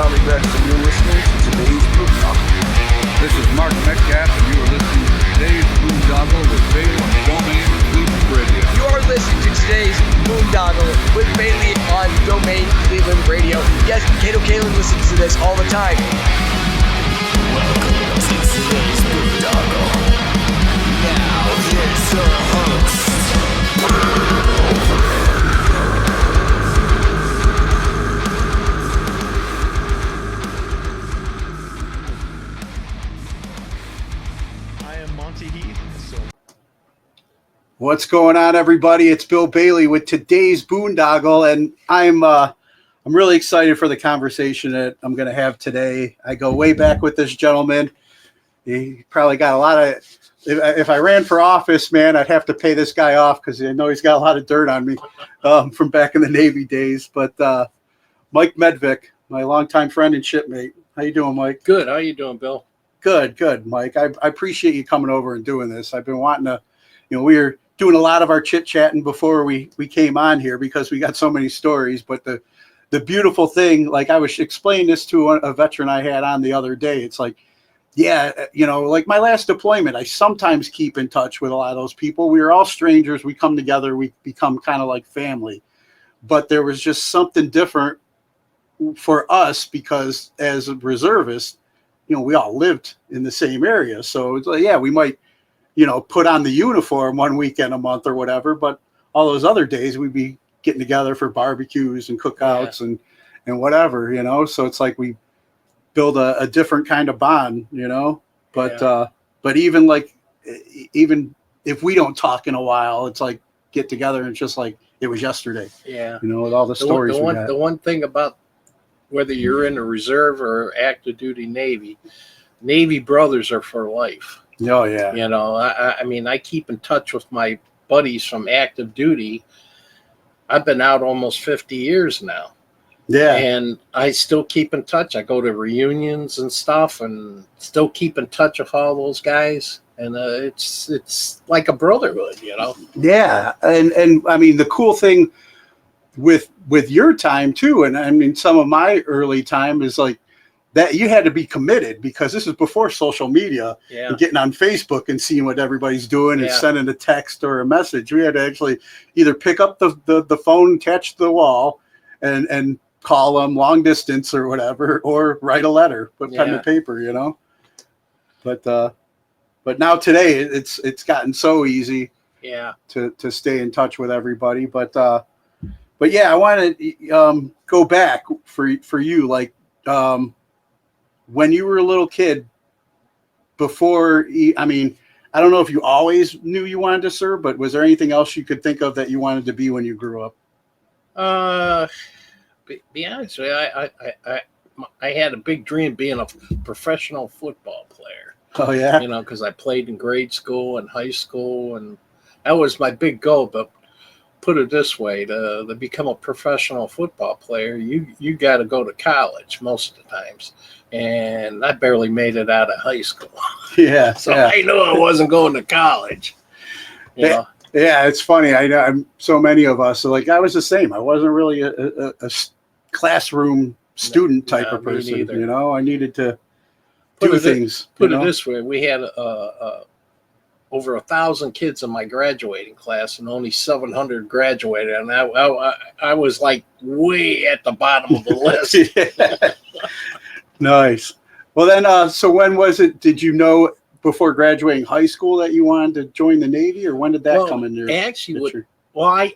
Tommy Beck, and you're listening to today's Boondoggle. This is Mark Metcalf, and you are listening to today's Boondoggle with Bailey on Domain Cleveland Radio. You are listening to today's Boondoggle with Bailey on Domain Cleveland Radio. Yes, Kato Kalin listens to this all the time. Welcome to today's Boondoggle. Now here's your host. What's going on, everybody? It's Bill Bailey with today's Boondoggle, and I'm really excited for the conversation that I'm going to have today. I go way back with this gentleman. He probably got a lot of. If I ran for office, man, I'd have to pay this guy off because I know he's got a lot of dirt on me from back in the Navy days. But Mike Medvec, my longtime friend and shipmate. How you doing, Mike? Good. How you doing, Bill? Good, Mike. I appreciate you coming over and doing this. I've been wanting to. We were doing a lot of our chit-chatting before we came on here because we got so many stories. But the beautiful thing, like I was explaining this to a veteran I had on the other day, it's like, yeah, like my last deployment, I sometimes keep in touch with a lot of those people. We are all strangers. We come together. We become kind of like family. But there was just something different for us because as a reservist, we all lived in the same area. So it's like, yeah, we might put on the uniform one weekend a month or whatever, but all those other days we'd be getting together for barbecues and cookouts and whatever, so it's like we build a different kind of bond, but even if we don't talk in a while, it's like get together and it's just like it was yesterday, with all the stories. The one thing about whether you're in the reserve or active duty Navy brothers are for life. Oh, yeah. I mean, I keep in touch with my buddies from active duty. I've been out almost 50 years now. Yeah. And I still keep in touch. I go to reunions and stuff and still keep in touch with all those guys. And it's like a brotherhood, Yeah. And I mean, the cool thing with your time, too, and I mean, some of my early time is like, that you had to be committed because this is before social media and getting on Facebook and seeing what everybody's doing and sending a text or a message. We had to actually either pick up the phone attached to the wall and call them long distance or whatever, or write a letter, put pen to paper, But now today it's gotten so easy to stay in touch with everybody. But yeah, I want to go back for you, like, when you were a little kid, before, I mean, I don't know if you always knew you wanted to serve, but was there anything else you could think of that you wanted to be when you grew up? Be honest with you, I had a big dream being a professional football player. Oh, yeah? Because I played in grade school and high school, and that was my big goal. But put it this way, to become a professional football player, you got to go to college most of the times. And I barely made it out of high school. Yeah. So I knew I wasn't going to college. Yeah, it's funny. I know so many of us, like I was the same. I wasn't really a classroom student type of person. I needed to do things. Put it this way. We had over 1,000 kids in my graduating class, and only 700 graduated. And I was like way at the bottom of the list. Nice. Well, then, so when was it? Did you know before graduating high school that you wanted to join the Navy, or when did that come in your picture? I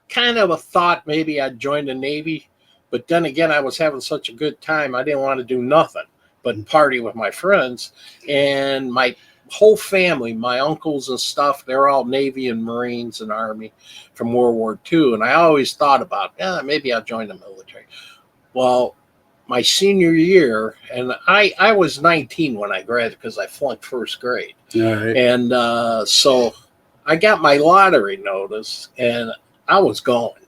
kind of thought maybe I'd join the Navy, but then again, I was having such a good time. I didn't want to do nothing but party with my friends, and my whole family, my uncles and stuff, they're all Navy and Marines and Army from World War II. And I always thought about, maybe I'll join the military. Well, my senior year, and I was 19 when I graduated because I flunked first grade. All right. And so I got my lottery notice, and I was going.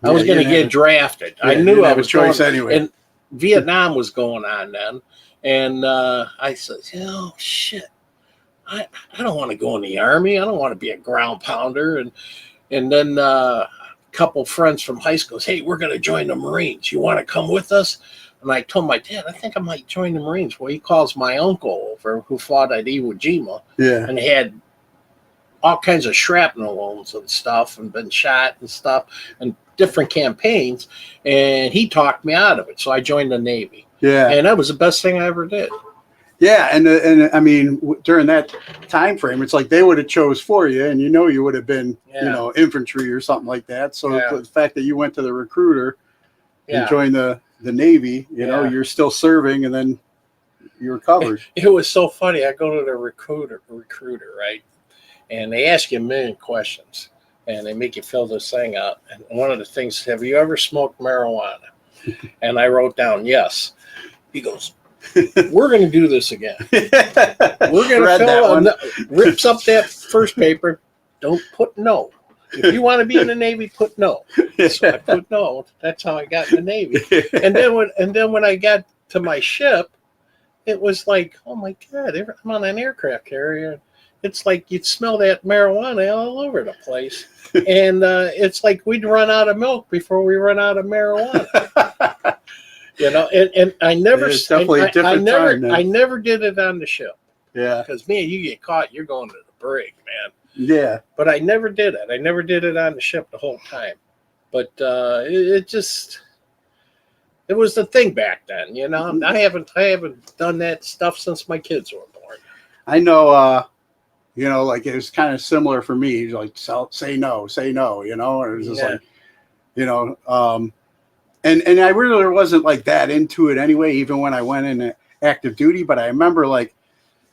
I was going to get drafted. I knew I was choice going. Anyway. And Vietnam was going on then. And I said, shit. I don't want to go in the Army. I don't want to be a ground pounder. And then a couple friends from high school said, hey, we're going to join the Marines. You want to come with us? And I told my dad, I think I might join the Marines. Well, he calls my uncle over who fought at Iwo Jima and had all kinds of shrapnel wounds and stuff and been shot and stuff and different campaigns. And he talked me out of it. So I joined the Navy. Yeah. And that was the best thing I ever did. Yeah. And I mean, during that time frame, it's like they would have chose for you and you would have been, infantry or something like that. So the fact that you went to the recruiter and joined the Navy, you know, you're still serving and then you're covered. It was so funny. I go to the recruiter, right? And they ask you a million questions and they make you fill this thing out. And one of the things, have you ever smoked marijuana? And I wrote down, yes. He goes, we're going to do this again. We're going to fill rips up that first paper. Don't put no. If you want to be in the Navy, put no. So I put no. That's how I got in the Navy. And then when I got to my ship, it was like, oh my God, I'm on an aircraft carrier. It's like you'd smell that marijuana all over the place. And it's like we'd run out of milk before we run out of marijuana. And I never, I never did it on the ship. Yeah. Because, man, you get caught, you're going to the brig, man. Yeah. But I never did it. I never did it on the ship the whole time. But it was the thing back then, I haven't done that stuff since my kids were born. I know, like it was kind of similar for me. Like say no, and it was just like, and I really wasn't like that into it anyway, even when I went in active duty. But I remember like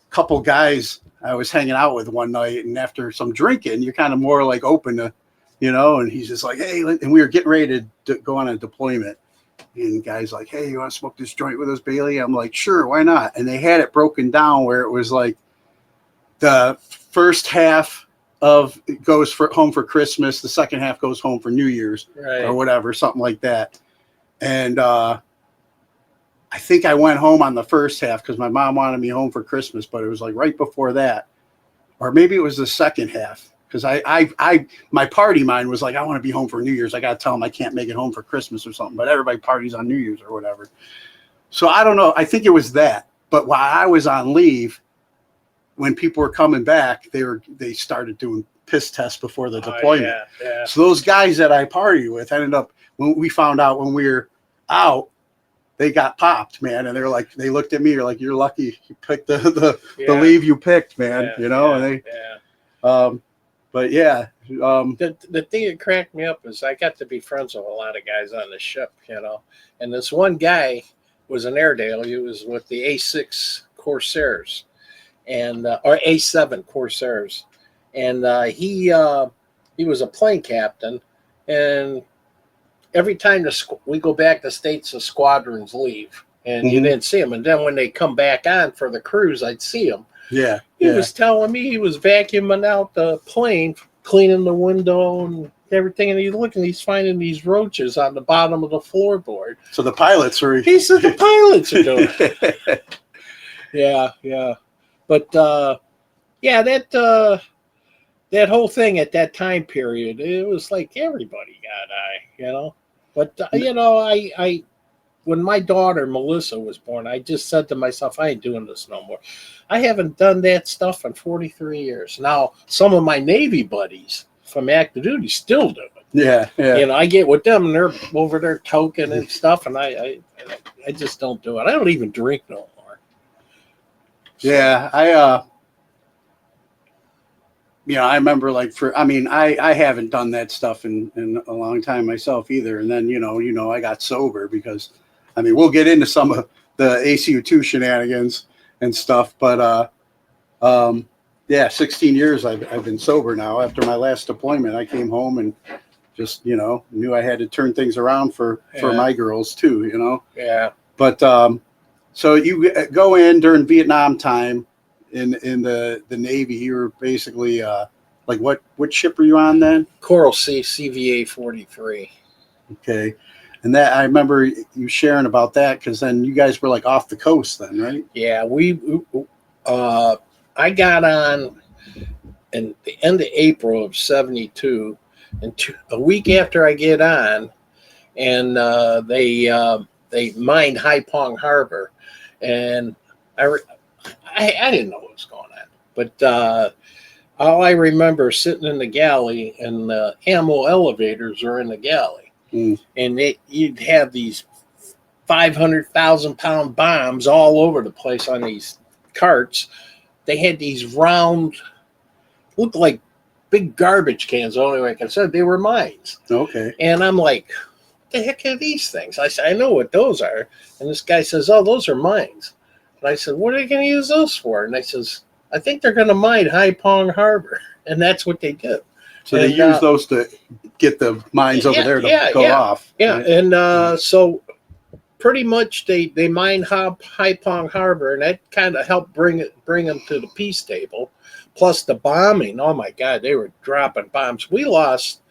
a couple guys I was hanging out with one night, and after some drinking, you're kind of more like open to, and he's just like, hey, and we were getting ready to go on a deployment. And guys like, hey, you want to smoke this joint with us, Bailey? I'm like, sure, why not? And they had it broken down where it was like the first half of it goes home for Christmas, the second half goes home for New Year's or whatever, something like that. And I think I went home on the first half because my mom wanted me home for Christmas, but it was like right before that, or maybe it was the second half. Because my party mind was like, I want to be home for New Year's. I got to tell them I can't make it home for Christmas or something. But everybody parties on New Year's or whatever. So I don't know. I think it was that. But while I was on leave, when people were coming back, they started doing piss tests before the deployment. Yeah. So those guys that I partied with ended up, when we found out when we were out, they got popped, man. And they looked at me, you're like, you're lucky you picked the leave you picked, man. But yeah, the thing that cracked me up is I got to be friends with a lot of guys on the ship, and this one guy was an Airedale. He was with the A6 Corsairs or A7 Corsairs. And he was a plane captain. And every time we go back to States, the squadrons leave and you didn't see them. And then when they come back on for the cruise, I'd see them. Yeah. He was telling me he was vacuuming out the plane, cleaning the window and everything. And he's finding these roaches on the bottom of the floorboard. So the pilots were. He said the pilots are doing it. Yeah. But, that whole thing at that time period, it was like everybody got But, I when my daughter, Melissa, was born, I just said to myself, I ain't doing this no more. I haven't done that stuff in 43 years. Now, some of my Navy buddies from active duty still do it. Yeah. I get with them, and they're over there toking and stuff, and I just don't do it. I don't even drink no more. So. Yeah, I remember I haven't done that stuff in a long time myself either. And then, I got sober because, we'll get into some of the ACU2 shenanigans and stuff. But, 16 years I've been sober now. After my last deployment, I came home and just, knew I had to turn things around for my girls too, Yeah. But so you go in during Vietnam time. In the Navy, you were basically what ship were you on then? Coral Sea CVA 43. Okay, and that I remember you sharing about that because then you guys were like off the coast then, right? Yeah, I got on in the end of April of '72, and a week after I get on, and they mined High Pong Harbor, and I didn't know what was going on, but all I remember sitting in the galley, and the ammo elevators are in the galley, and you'd have these 500,000-pound bombs all over the place on these carts. They had these round, looked like big garbage cans. The only way I can say they were mines. Okay. And I'm like, what the heck are these things? I said, I know what those are. And this guy says, oh, those are mines. And I said, what are they going to use those for? And I says, I think they're going to mine High Pong Harbor. And that's what they did. So they use those to get the mines over there to go off. Yeah. Right? And so pretty much they mined High Pong Harbor, and that kind of helped bring them to the peace table. Plus the bombing. Oh, my God, they were dropping bombs. We lost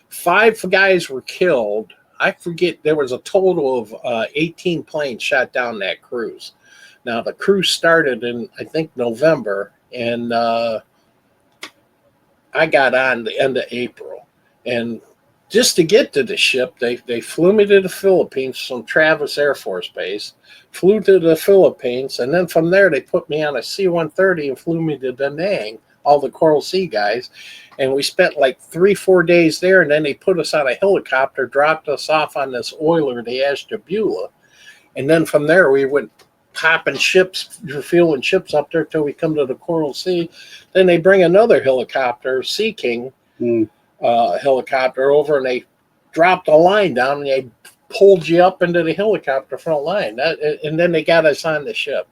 5 guys were killed. I forget, there was a total of 18 planes shot down that cruise. Now, the cruise started in, I think, November, and I got on the end of April. And just to get to the ship, they flew me to the Philippines from Travis Air Force Base, flew to the Philippines, and then from there they put me on a C-130 and flew me to Da Nang, all the Coral Sea guys. And we spent like 3-4 days there, and then they put us on a helicopter, dropped us off on this oiler, the Ashtabula. And then from there we went popping ships, refueling ships up there till we come to the Coral Sea. Then they bring another helicopter, Sea King helicopter over, and they dropped a line down, and they pulled you up into the helicopter front line. And then they got us on the ship.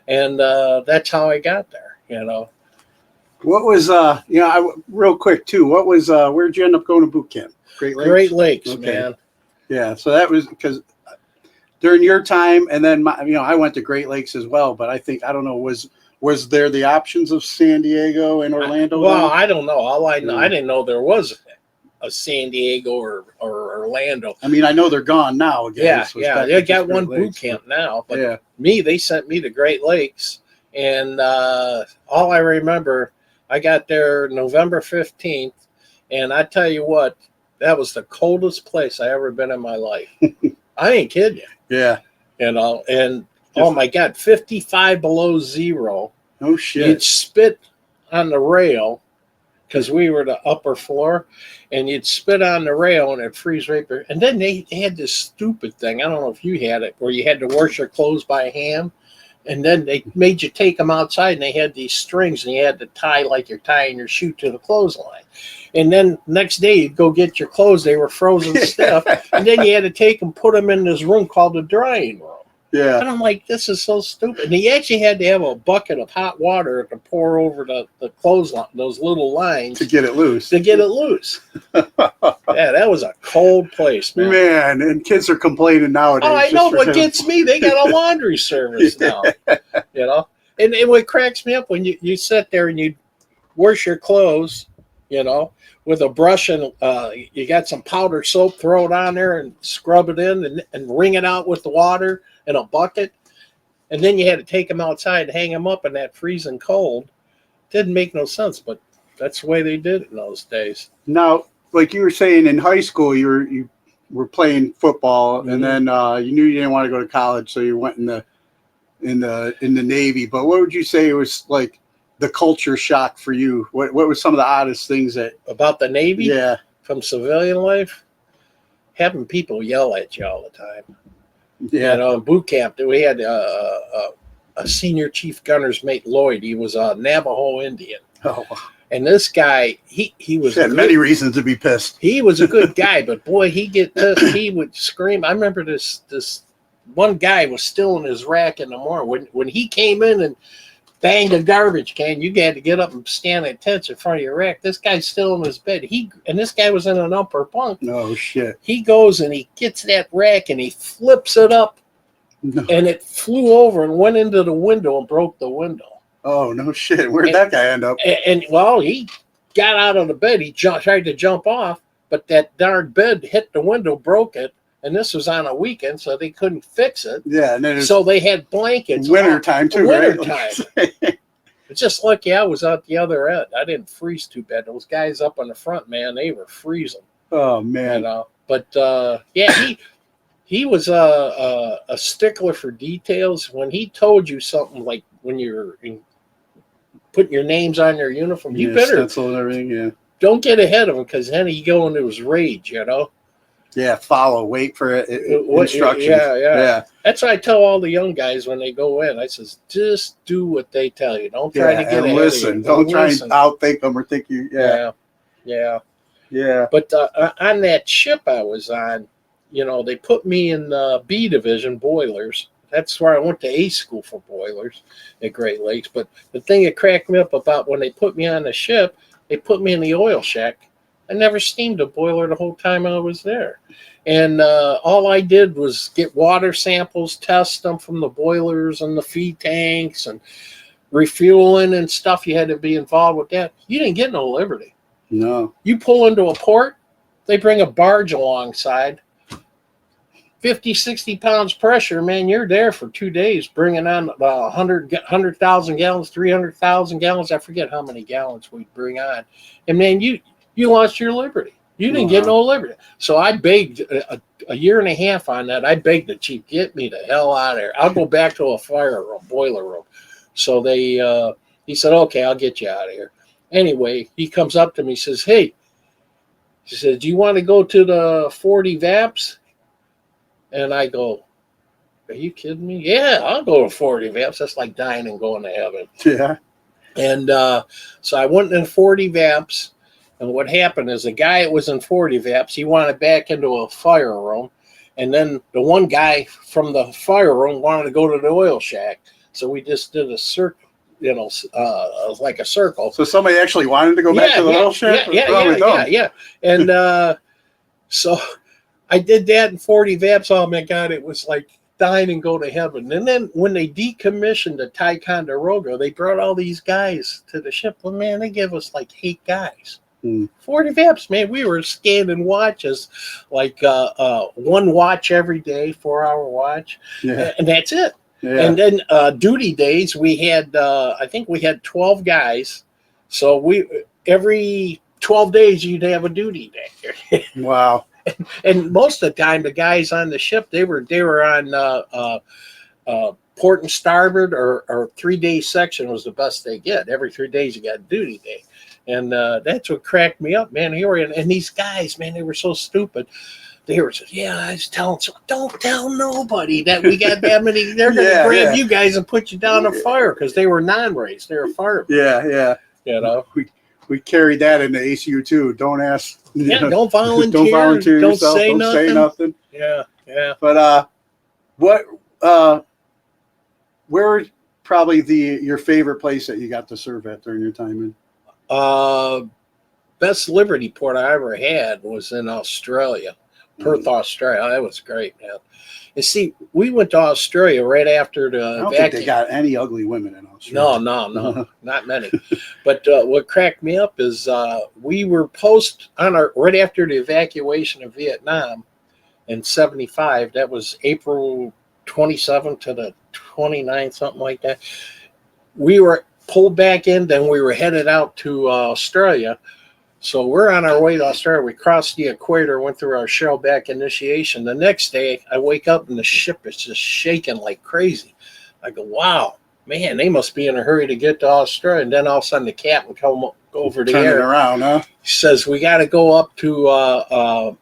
And that's how I got there, you know. What was, real quick too, what was, where'd you end up going to boot camp? Great Lakes? Great Lakes, Okay. man. Yeah, so that was because during your time, and then I went to Great Lakes as well. But I don't know, was there the options of San Diego and Orlando? Well, I don't know. All I know, I didn't know there was a San Diego or Orlando. I mean, I know they're gone now again. Yeah, they got one boot camp now. But they sent me to Great Lakes, and all I remember, I got there November 15th, and I tell you what, that was the coldest place I ever been in my life. I ain't kidding you. Yeah. And oh my God, 55 below zero. Oh shit. You'd spit on the rail because we were the upper floor, and you'd spit on the rail and it'd freeze right there. And then they had this stupid thing. I don't know if you had it, where you had to wash your clothes by hand. And then they made you take them outside, and they had these strings, and you had to tie like you're tying your shoe to the clothesline. And then next day you'd go get your clothes. They were frozen stiff. And then you had to take them, put them in this room called the drying room. Yeah. And I'm like, this is so stupid. And he actually had to have a bucket of hot water to pour over the clothesline, those little lines. To get it loose. Yeah, that was a cold place, man. Man, and kids are complaining nowadays. Oh, I know. What gets me, they got a laundry service now. You know? And what cracks me up, when you sit there and you wash your clothes, you know, with a brush, and you got some powder soap, throw it on there and scrub it in and wring it out with the water in a bucket. And then you had to take them outside and hang them up in that freezing cold. Didn't make no sense, but that's the way they did it in those days. Now, like you were saying, in high school, you were playing football, and then you knew you didn't want to go to college, so you went in the Navy. But what would you say was like the culture shock for you? What was some of the oddest things about the Navy? Yeah, from civilian life, having people yell at you all the time. Yeah, you know, in boot camp, we had a senior chief gunner's mate, Lloyd. He was a Navajo Indian. Oh. And this guy, he was had many reasons to be pissed. He was a good guy, but boy, he would scream. I remember this one guy was still in his rack in the morning. When he came in and banged a garbage can, you had to get up and stand at attention in front of your rack. This guy's still in his bed. And this guy was in an upper bunk. No shit. He goes and he gets that rack and he flips it up, and it flew over and went into the window and broke the window. Oh, no shit. Where'd that guy end up? And well, he got out of the bed. He tried to jump off, but that darn bed hit the window, broke it. And this was on a weekend, so they couldn't fix it. Yeah. And then so they had blankets. Wintertime, too, right? Wintertime. It's just lucky I was out the other end. I didn't freeze too bad. Those guys up on the front, man, they were freezing. Oh, man. You know? But, yeah, he was a stickler for details. When he told you something like when you're putting your names on your uniform, you better stencil and everything. Yeah, don't get ahead of him because then he go into his rage, you know. yeah. Follow, wait for instructions. Yeah. That's what I tell all the young guys when they go in. I says, just do what they tell you. Don't try to get and ahead listen. of you. Don't try and outthink them or think you. Yeah. But on that ship I was on, you know, they put me in the B division, boilers. That's where I went to A school for boilers at Great Lakes. But the thing that cracked me up about when they put me on the ship, they put me in the oil shack. I never steamed a boiler the whole time I was there. And all I did was get water samples, test them from the boilers and the feed tanks and refueling and stuff. You had to be involved with that. You didn't get no liberty. No. You pull into a port, they bring a barge alongside. 50, 60 pounds pressure, man, you're there for 2 days bringing on 100,000 gallons, 300,000 gallons. I forget how many gallons we bring on. And, man, you lost your liberty. You didn't get no liberty. So I begged a year and a half on that. I begged the chief, get me the hell out of there. I'll go back to a fire room, boiler room. So he said, okay, I'll get you out of here. Anyway, he comes up to me, says, hey, he says, do you want to go to the 40 VAPs? And I go, are you kidding me? Yeah, I'll go to 40 VAPs. That's like dying and going to heaven. Yeah. And so I went in 40 VAPs. And what happened is the guy that was in 40 VAPs, he wanted back into a fire room. And then the one guy from the fire room wanted to go to the oil shack. So we just did a circle, you know, like a circle. So somebody actually wanted to go back to the oil shack? Yeah. And so I did that in 40 VAPs. Oh, my God, it was like dying and go to heaven. And then when they decommissioned the Ticonderoga, they brought all these guys to the ship. Well, man, they gave us like 8 guys. 40 VAPs, man. We were scanning watches, like one watch every day, 4-hour watch, and that's it. Yeah. And then duty days, we had, I think we had 12 guys. So we every 12 days, you'd have a duty day. Wow. And most of the time, the guys on the ship, they were on port and starboard or 3-day section was the best they get. Every 3 days, you got duty day. And that's what cracked me up, man. And these guys, man, they were so stupid. They were saying, yeah, I was telling someone, don't tell nobody that we got that many. They're going to grab you guys and put you down a fire because they were non-race. They were firemen. Yeah. You know? We carried that into ACU, too. Don't ask. Don't volunteer. Don't volunteer don't yourself. Say don't nothing. say nothing. Yeah. But where probably your favorite place that you got to serve at during your time in? Best Liberty port I ever had was in Australia, Perth, Australia. That was great, man. And see, we went to Australia right after the I don't think they got any ugly women in Australia. No, not many. But what cracked me up is we were right after the evacuation of Vietnam in 75. That was April 27th to the 29th, something like that. We were pulled back in, then we were headed out to Australia. So we're on our way to Australia. We crossed the equator, went through our shellback initiation. The next day, I wake up and the ship is just shaking like crazy. I go, wow, man, they must be in a hurry to get to Australia. And then all of a sudden, the captain come over the air. Turning around, huh? He says, we got to go up to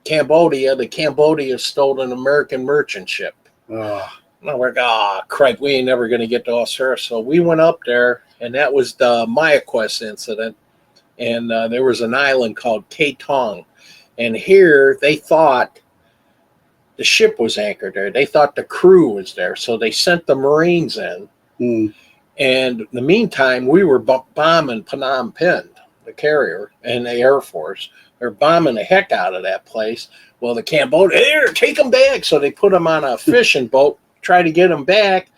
Cambodia. The Cambodia stole an American merchant ship. Oh. And we're like, crap, we ain't never going to get to Australia. So we went up there, and that was the Mayaguez incident. And there was an island called Katong. And here they thought the ship was anchored there. They thought the crew was there. So they sent the Marines in. And in the meantime, we were bombing Phnom Penh, the carrier, and the Air Force. They're bombing the heck out of that place. Well, the Cambodia, here, take them back. So they put them on a fishing boat, try to get them back.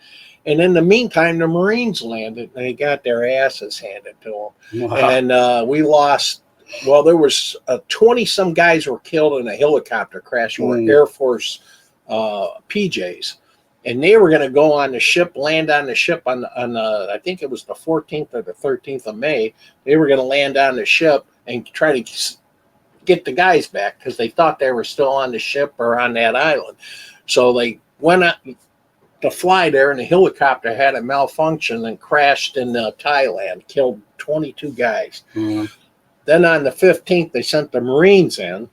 And in the meantime, the Marines landed, and they got their asses handed to them. Wow. And we lost, well, there was 20-some guys were killed in a helicopter crash who were Air Force PJs. And they were going to go on the ship, land on the ship on I think it was the 14th or the 13th of May. They were going to land on the ship and try to get the guys back because they thought they were still on the ship or on that island. So they went out to fly there, and the helicopter had a malfunction and crashed in Thailand, killed 22 guys. Mm. Then on the 15th, they sent the Marines in.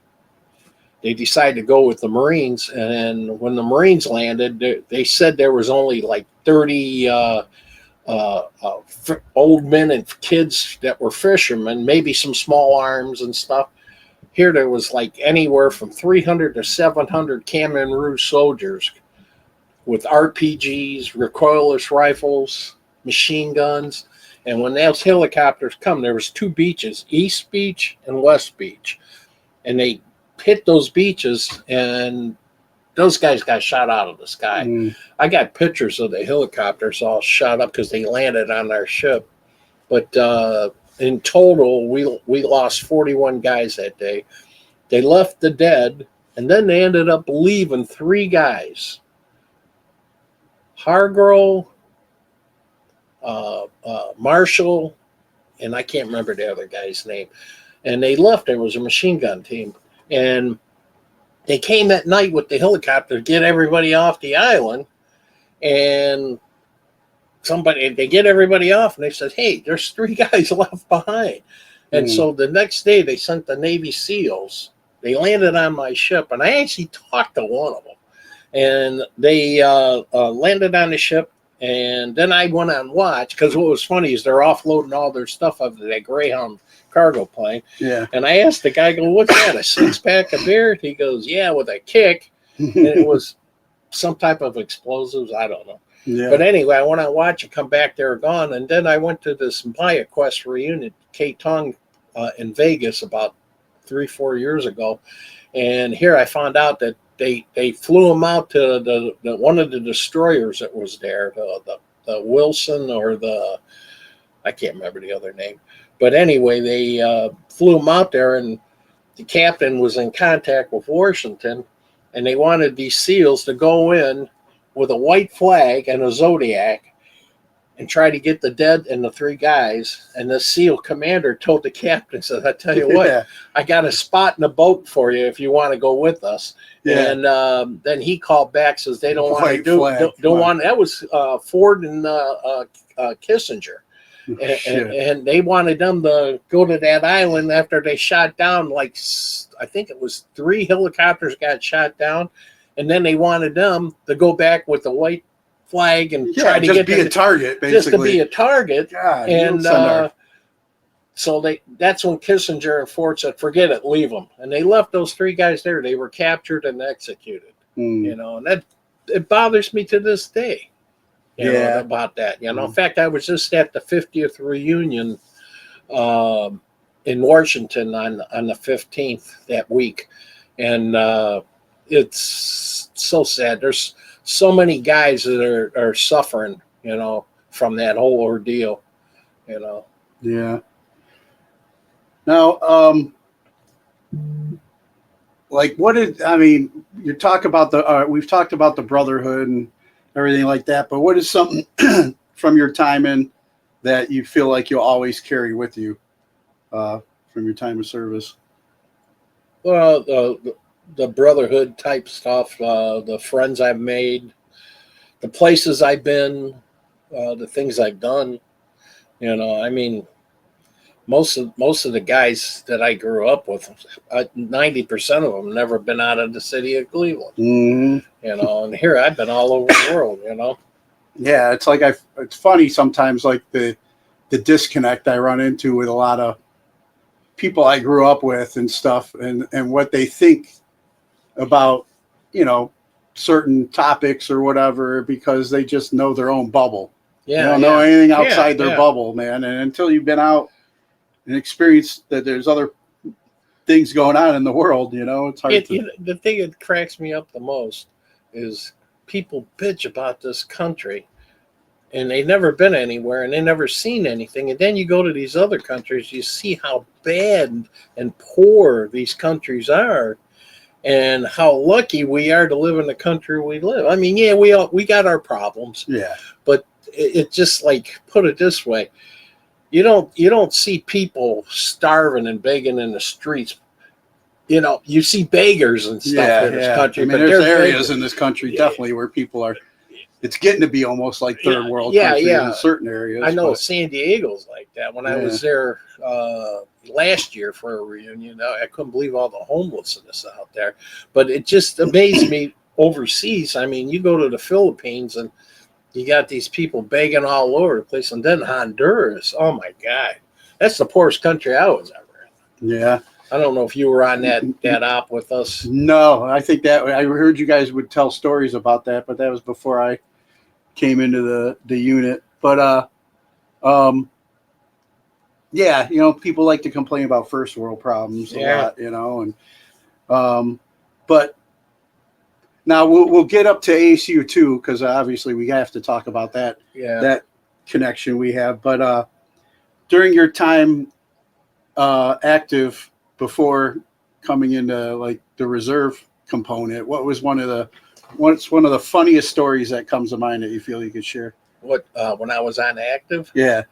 They decided to go with the Marines, and when the Marines landed, they said there was only like 30 old men and kids that were fishermen, maybe some small arms and stuff. Here there was like anywhere from 300 to 700 Khmer Rouge soldiers with RPGs, recoilless rifles, machine guns. And when those helicopters come, there was 2 beaches, East Beach and West Beach. And they hit those beaches, and those guys got shot out of the sky. Mm. I got pictures of the helicopters all shot up because they landed on our ship. But in total, we lost 41 guys that day. They left the dead, and then they ended up leaving 3 guys. Hargrove, Marshall, and I can't remember the other guy's name. And they left. There was a machine gun team. And they came at night with the helicopter to get everybody off the island. And they get everybody off, and they said, hey, there's 3 guys left behind. And so the next day they sent the Navy SEALs. They landed on my ship, and I actually talked to one of them. And they landed on the ship, and then I went on watch, because what was funny is they're offloading all their stuff of that Greyhound cargo plane. Yeah. And I asked the guy, what's that, a 6-pack of beer? He goes, yeah, with a kick. And it was some type of explosives. I don't know. Yeah. But anyway, I went on watch and come back, they were gone. And then I went to this Mayaguez reunion, K-Tong in Vegas about 3-4 years ago. And here I found out that they flew them out to the one of the destroyers that was there, the Wilson or I can't remember the other name. But anyway, they flew them out there, and the captain was in contact with Washington, and they wanted these SEALs to go in with a white flag and a Zodiac and try to get the dead and the 3 guys. And the SEAL commander told the captain, said, I tell you what, I got a spot in the boat for you if you want to go with us. Yeah. And then he called back, says they don't want to don't want. That was Ford and Kissinger. And they wanted them to go to that island after they shot down, like, I think it was 3 helicopters got shot down. And then they wanted them to go back with the white flag and try to just get be a target, basically. Just to be a target. God, and so that's when Kissinger and Ford said, forget it, leave them. And they left those 3 guys there. They were captured and executed. You know, and that it bothers me to this day. You know, about that. You know, in fact, I was just at the 50th reunion in Washington on the 15th that week, and it's so sad. There's so many guys that are suffering, you know, from that whole ordeal. You know. Yeah. Now, like, you talk about we've talked about the Brotherhood and everything like that, but what is something from your time in that you feel like you'll always carry with you from your time of service? Well, the Brotherhood type stuff, the friends I've made, the places I've been, the things I've done. You know, I mean, most of the guys that I grew up with, 90% of them never been out of the city of Cleveland. You know, and here I've been all over the world. You know. Yeah, it's like it's funny sometimes, like the disconnect I run into with a lot of people I grew up with and stuff, and what they think about, you know, certain topics or whatever, because they just know their own bubble. Yeah, they don't know anything outside their bubble, man. And until you've been out and experienced that there's other things going on in the world, you know, it's hard the thing that cracks me up the most is people bitch about this country, and they've never been anywhere, and they never seen anything. And then you go to these other countries, you see how bad and poor these countries are, and how lucky we are to live in the country we live. I mean, yeah, we got our problems. Yeah. But it just, like, put it this way, you don't see people starving and begging in the streets. you know, you see beggars and stuff in this country. I mean, but there's they're areas beggars. in this country definitely where people are. It's getting to be almost like third world yeah, countries yeah. in certain areas. I know but- San Diego's like that. When I was there last year for a reunion, I couldn't believe all the homelessness out there. But it just amazed me overseas. I mean, you go to the Philippines and you got these people begging all over the place. And then Honduras, oh my God. That's the poorest country I was ever in. Yeah. I don't know if you were on that op with us. No, I think that I heard you guys would tell stories about that, but that was before I came into the unit. But yeah, you know, people like to complain about first world problems a lot, you know, and but now we'll get up to ASU too, because obviously we have to talk about that connection we have. But during your time active before coming into like the reserve component, what's one of the funniest stories that comes to mind that you feel you could share? What when I was on active? Yeah.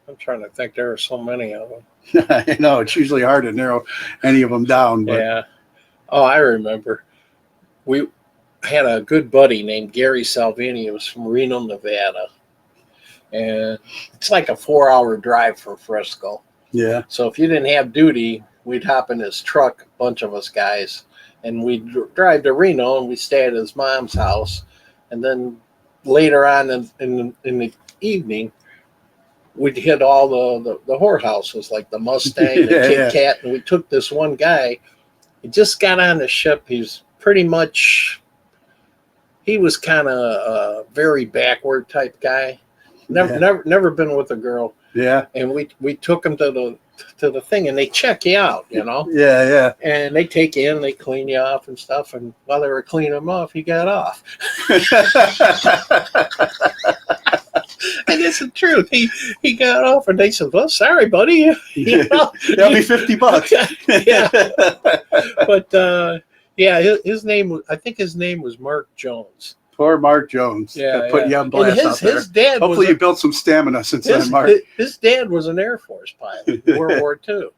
I'm trying to think. There are so many of them. I know it's usually hard to narrow any of them down. But. Yeah. Oh, I remember. We had a good buddy named Gary Salvini. He was from Reno, Nevada. And it's like a 4-hour drive from Frisco. Yeah. So if you didn't have duty, we'd hop in his truck, a bunch of us guys, and we'd drive to Reno and we'd stay at his mom's house. And then later on in the evening, we'd hit all the whorehouses like the Mustang, the Kit Kat, and we took this one guy. He just got on the ship. He's pretty much, he was kind of a very backward type guy. Never been with a girl. Yeah. And we took him to the thing, and they check you out, you know. Yeah. And they take you in, they clean you off and stuff. And while they were cleaning him off, he got off. And it's the truth. He got off, and they said, "Well, sorry, buddy. You know, that'll be $50." Yeah. But yeah, his name. I think his name was Mark Jones. Poor Mark Jones. Yeah, Put you on blast out there. His dad. Hopefully, you built some stamina since then, Mark. His dad was an Air Force pilot, World War II.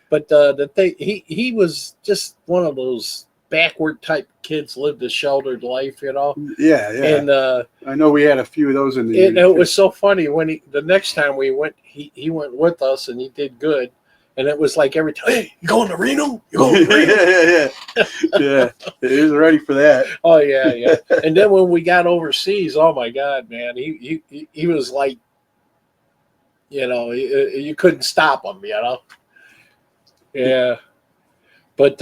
But he was just one of those backward type kids, lived a sheltered life, you know. Yeah. And I know we had a few of those in the. It was so funny when the next time we went, he went with us and he did good. And it was like every time, hey, you going to Reno? You going to Reno? Yeah. He was ready for that. Oh yeah. And then when we got overseas, oh my God, man, he was like, you know, you couldn't stop him, you know. Yeah. But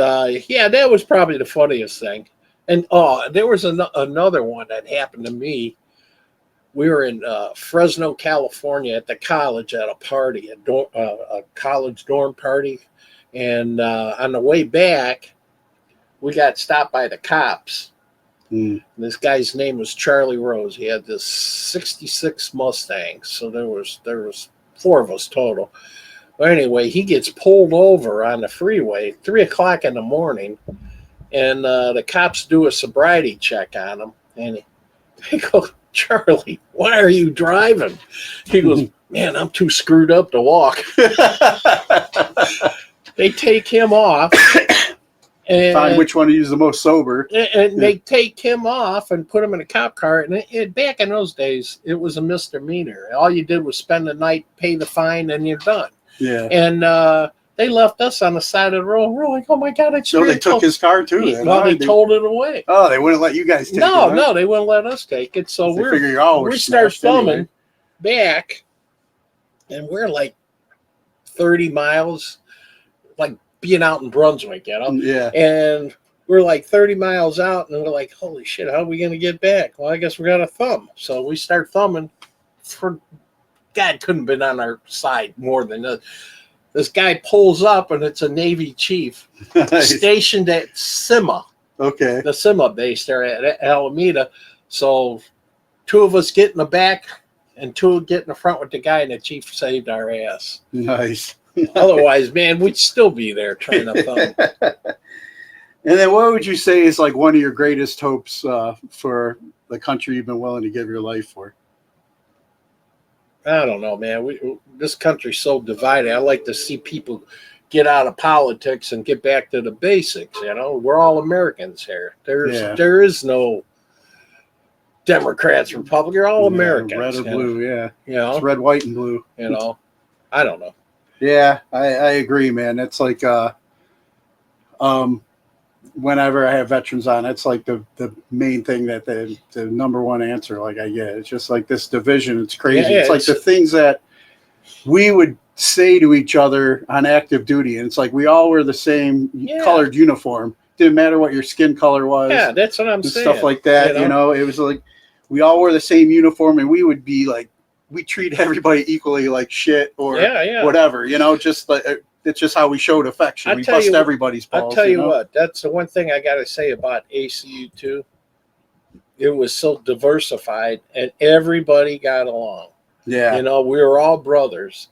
yeah, that was probably the funniest thing. And there was another one that happened to me. We were in Fresno, California, at the college at a party, a college dorm party, and on the way back, we got stopped by the cops. And this guy's name was Charlie Rose. He had this '66 Mustang, so there was 4 of us total. But anyway, he gets pulled over on the freeway, 3:00 in the morning, and the cops do a sobriety check on him, and they go, "Charlie, why are you driving?" He goes, "Man, I'm too screwed up to walk." They take him off. And find which one to use the most sober. And they take him off and put him in a cop car. And back in those days, it was a misdemeanor. All you did was spend the night, pay the fine, and you're done. Yeah. And they left us on the side of the road. We're like, oh my God, So they took his car too. Well, they towed it away. Oh, they wouldn't let you guys take it. No, they wouldn't let us take it. So we start thumbing back, and we're like 30 miles, like being out in Brunswick, you know? Yeah. And we're like 30 miles out, and we're like, holy shit, how are we going to get back? Well, I guess we got to thumb. So we start thumbing. God couldn't have been on our side more than this. This guy pulls up, and it's a Navy chief stationed at SEMA. Okay. The SEMA base there at Alameda. So 2 of us get in the back, and 2 get in the front with the guy, and the chief saved our ass. Nice. Otherwise, man, we'd still be there trying to thumb. And then what would you say is like one of your greatest hopes for the country you've been willing to give your life for? I don't know, man. This country's so divided. I like to see people get out of politics and get back to the basics. You know, we're all Americans here. There is no Democrats, Republicans. You're all Americans. Red or blue, yeah. You know, it's red, white, and blue. You know, I don't know. Yeah, I agree, man. It's like whenever I have veterans on, it's like the main thing that the number one answer like I get. It's just like this division. It's crazy. Yeah, it's like the things that we would say to each other on active duty, and it's like we all wear the same colored uniform. Didn't matter what your skin color was. Yeah, that's what I'm saying. Stuff like that. You know, it was like we all wore the same uniform, and we would be like, we treat everybody equally like shit or whatever. You know, just like it's just how we showed affection. We bust everybody's balls. I'll tell you what, that's the one thing I got to say about ACU too. It was so diversified, and everybody got along. Yeah, you know, we were all brothers.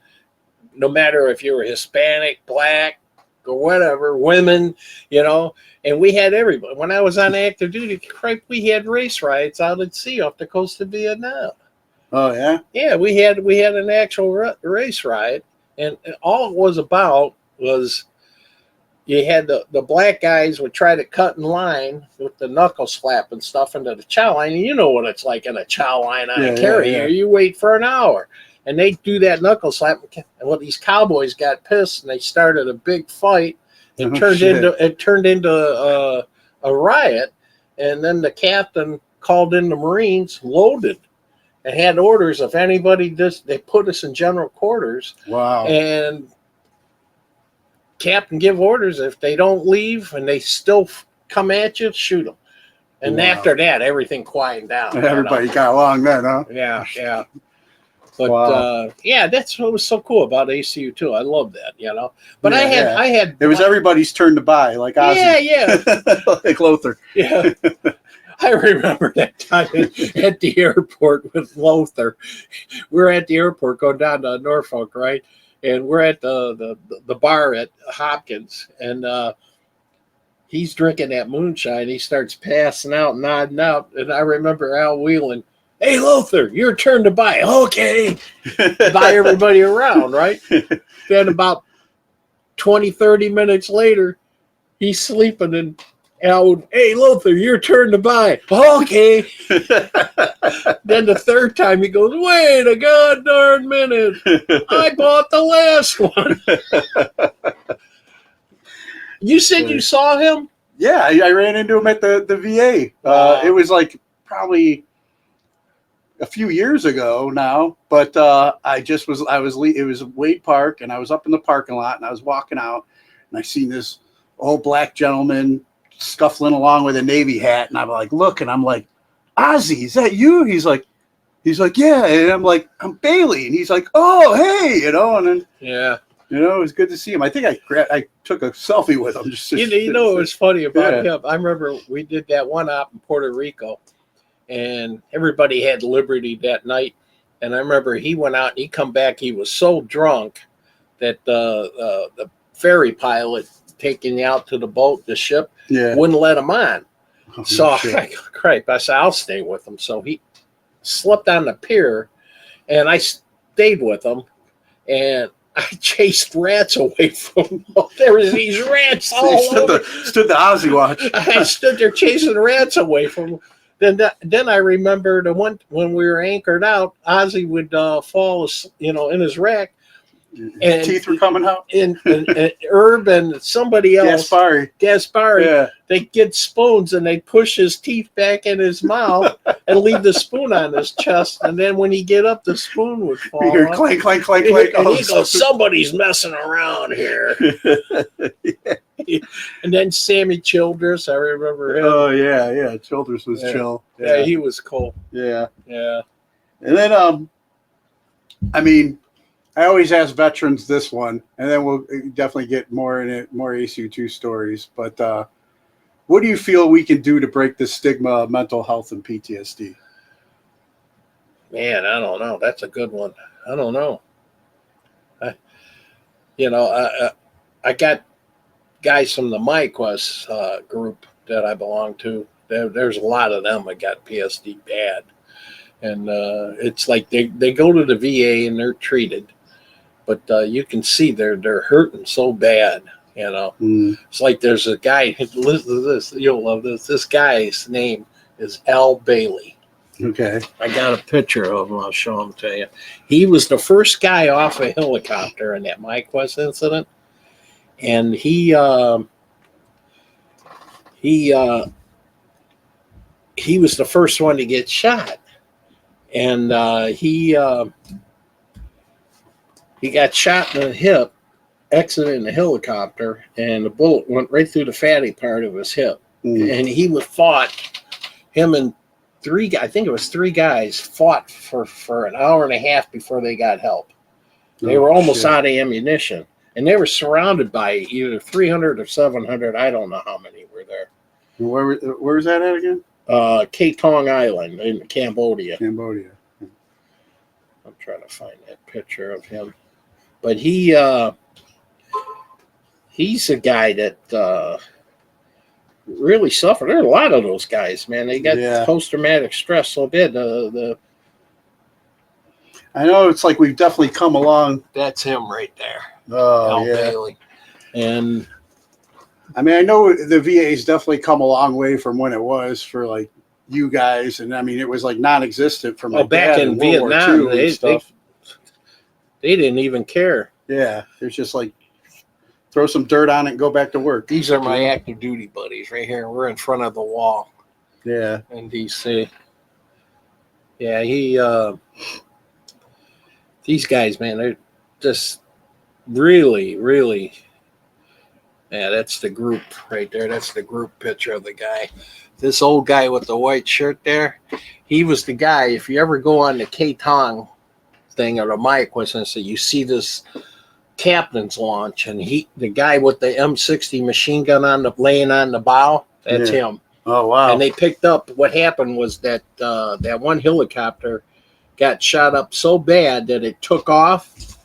No matter if you were Hispanic, black, or whatever, women, you know, and we had everybody. When I was on active duty, we had race riots out at sea off the coast of Vietnam. Oh yeah, yeah. We had an actual race riot, and all it was about was you had the black guys would try to cut in line with the knuckle slap and stuff into the chow line, and you know what it's like in a chow line on a carrier. Yeah. You wait for an hour. And they do that knuckle slap, and well, these cowboys got pissed, and they started a big fight. It turned into a riot, and then the captain called in the Marines, loaded, and had orders if anybody they put us in general quarters. Wow! And captain give orders if they don't leave and they still come at you, shoot them. And after that, everything quieted down. Everybody got along then, huh? Yeah, yeah. But that's what was so cool about ACU too. I love that, you know. But I had. It was everybody's turn to buy, like Aussie. Yeah, like Lothar. Yeah, I remember that time at the airport with Lothar. We're at the airport going down to Norfolk, right? And we're at the bar at Hopkins, and he's drinking that moonshine. He starts passing out, nodding out, and I remember Al Whelan. Hey, Lothar, your turn to buy. Okay. Buy everybody around, right? Then about 20, 30 minutes later, he's sleeping and Al would, hey, Lothar, your turn to buy. Okay. Then the third time he goes, wait a goddamn minute. I bought the last one. You said you saw him? Yeah, I ran into him at the VA. It was like probably a few years ago now, but it was Wade Park, and I was up in the parking lot, and I was walking out, and I seen this old black gentleman scuffling along with a Navy hat, and I'm like, look, and I'm like, Aussie, is that you? He's like, yeah, and I'm like, I'm Bailey, and he's like, oh, hey, you know, and then you know, it was good to see him. I think I took a selfie with him. You know, it was funny about him. I remember we did that one op in Puerto Rico. And everybody had liberty that night. And I remember he went out and he come back. He was so drunk that the ferry pilot taking you out to the boat, the ship, wouldn't let him on. Oh, so I said, I'll stay with him. So he slept on the pier, and I stayed with him. And I chased rats away from him. There was these rats all over. Stood the Aussie watch. I stood there chasing rats away from him. Then I remember the one when we were anchored out, Ozzy would fall, you know, in his rack, and teeth were coming out. And Herb and somebody else, Gaspari, they get spoons and they push his teeth back in his mouth and leave the spoon on his chest. And then when he get up, the spoon would fall. You hear clank, clank, clank, clank. And he goes, somebody's messing around here. And then Sammy Childress, I remember him. Oh yeah, Childress was chill. Yeah, he was cool. Yeah. And then I mean, I always ask veterans this one, and then we'll definitely get more in it, more ACU2 stories. But what do you feel we can do to break the stigma of mental health and PTSD? Man, I don't know. That's a good one. I don't know. I got guys from the Mayaguez group that I belong to. There's a lot of them that got PSD bad. And it's like they go to the VA and they're treated. but you can see they're hurting so bad. It's like there's a guy. Listen to this. You'll love this. This guy's name is Al Bailey. Okay. I got a picture of him. I'll show him to you. He was the first guy off a helicopter in that Mayaguez incident, and he was the first one to get shot, and he got shot in the hip, exiting the helicopter, and the bullet went right through the fatty part of his hip. And he fought, him and three guys fought for an hour and a half before they got help. They were almost out of ammunition, and they were surrounded by either 300 or 700. I don't know how many were there. Where's that at again? Katong Island in Cambodia. Cambodia. I'm trying to find that picture of him, but he's a guy that really suffered. There are a lot of those guys, man. They got post-traumatic stress so bad. I know it's like we've definitely come along. That's him right there. Oh, Al Bailey. And I mean, I know the VA's definitely come a long way from when it was for like you guys, and I mean, it was like non-existent for my back dad in World War Vietnam, II and stuff. they didn't even care. Yeah, it's just like throw some dirt on it and go back to work. These are my active duty buddies right here. We're in front of the wall. Yeah, in DC. Yeah, these guys, man, they're just really, really. Yeah, that's the group right there. That's the group picture of the guy. This old guy with the white shirt there, he was the guy. If you ever go on the Katong thing or the Mayaguez and so you see this captain's launch, and the guy with the M60 machine gun laying on the bow, that's him. Oh wow! And they picked up. What happened was that that one helicopter got shot up so bad that it took off,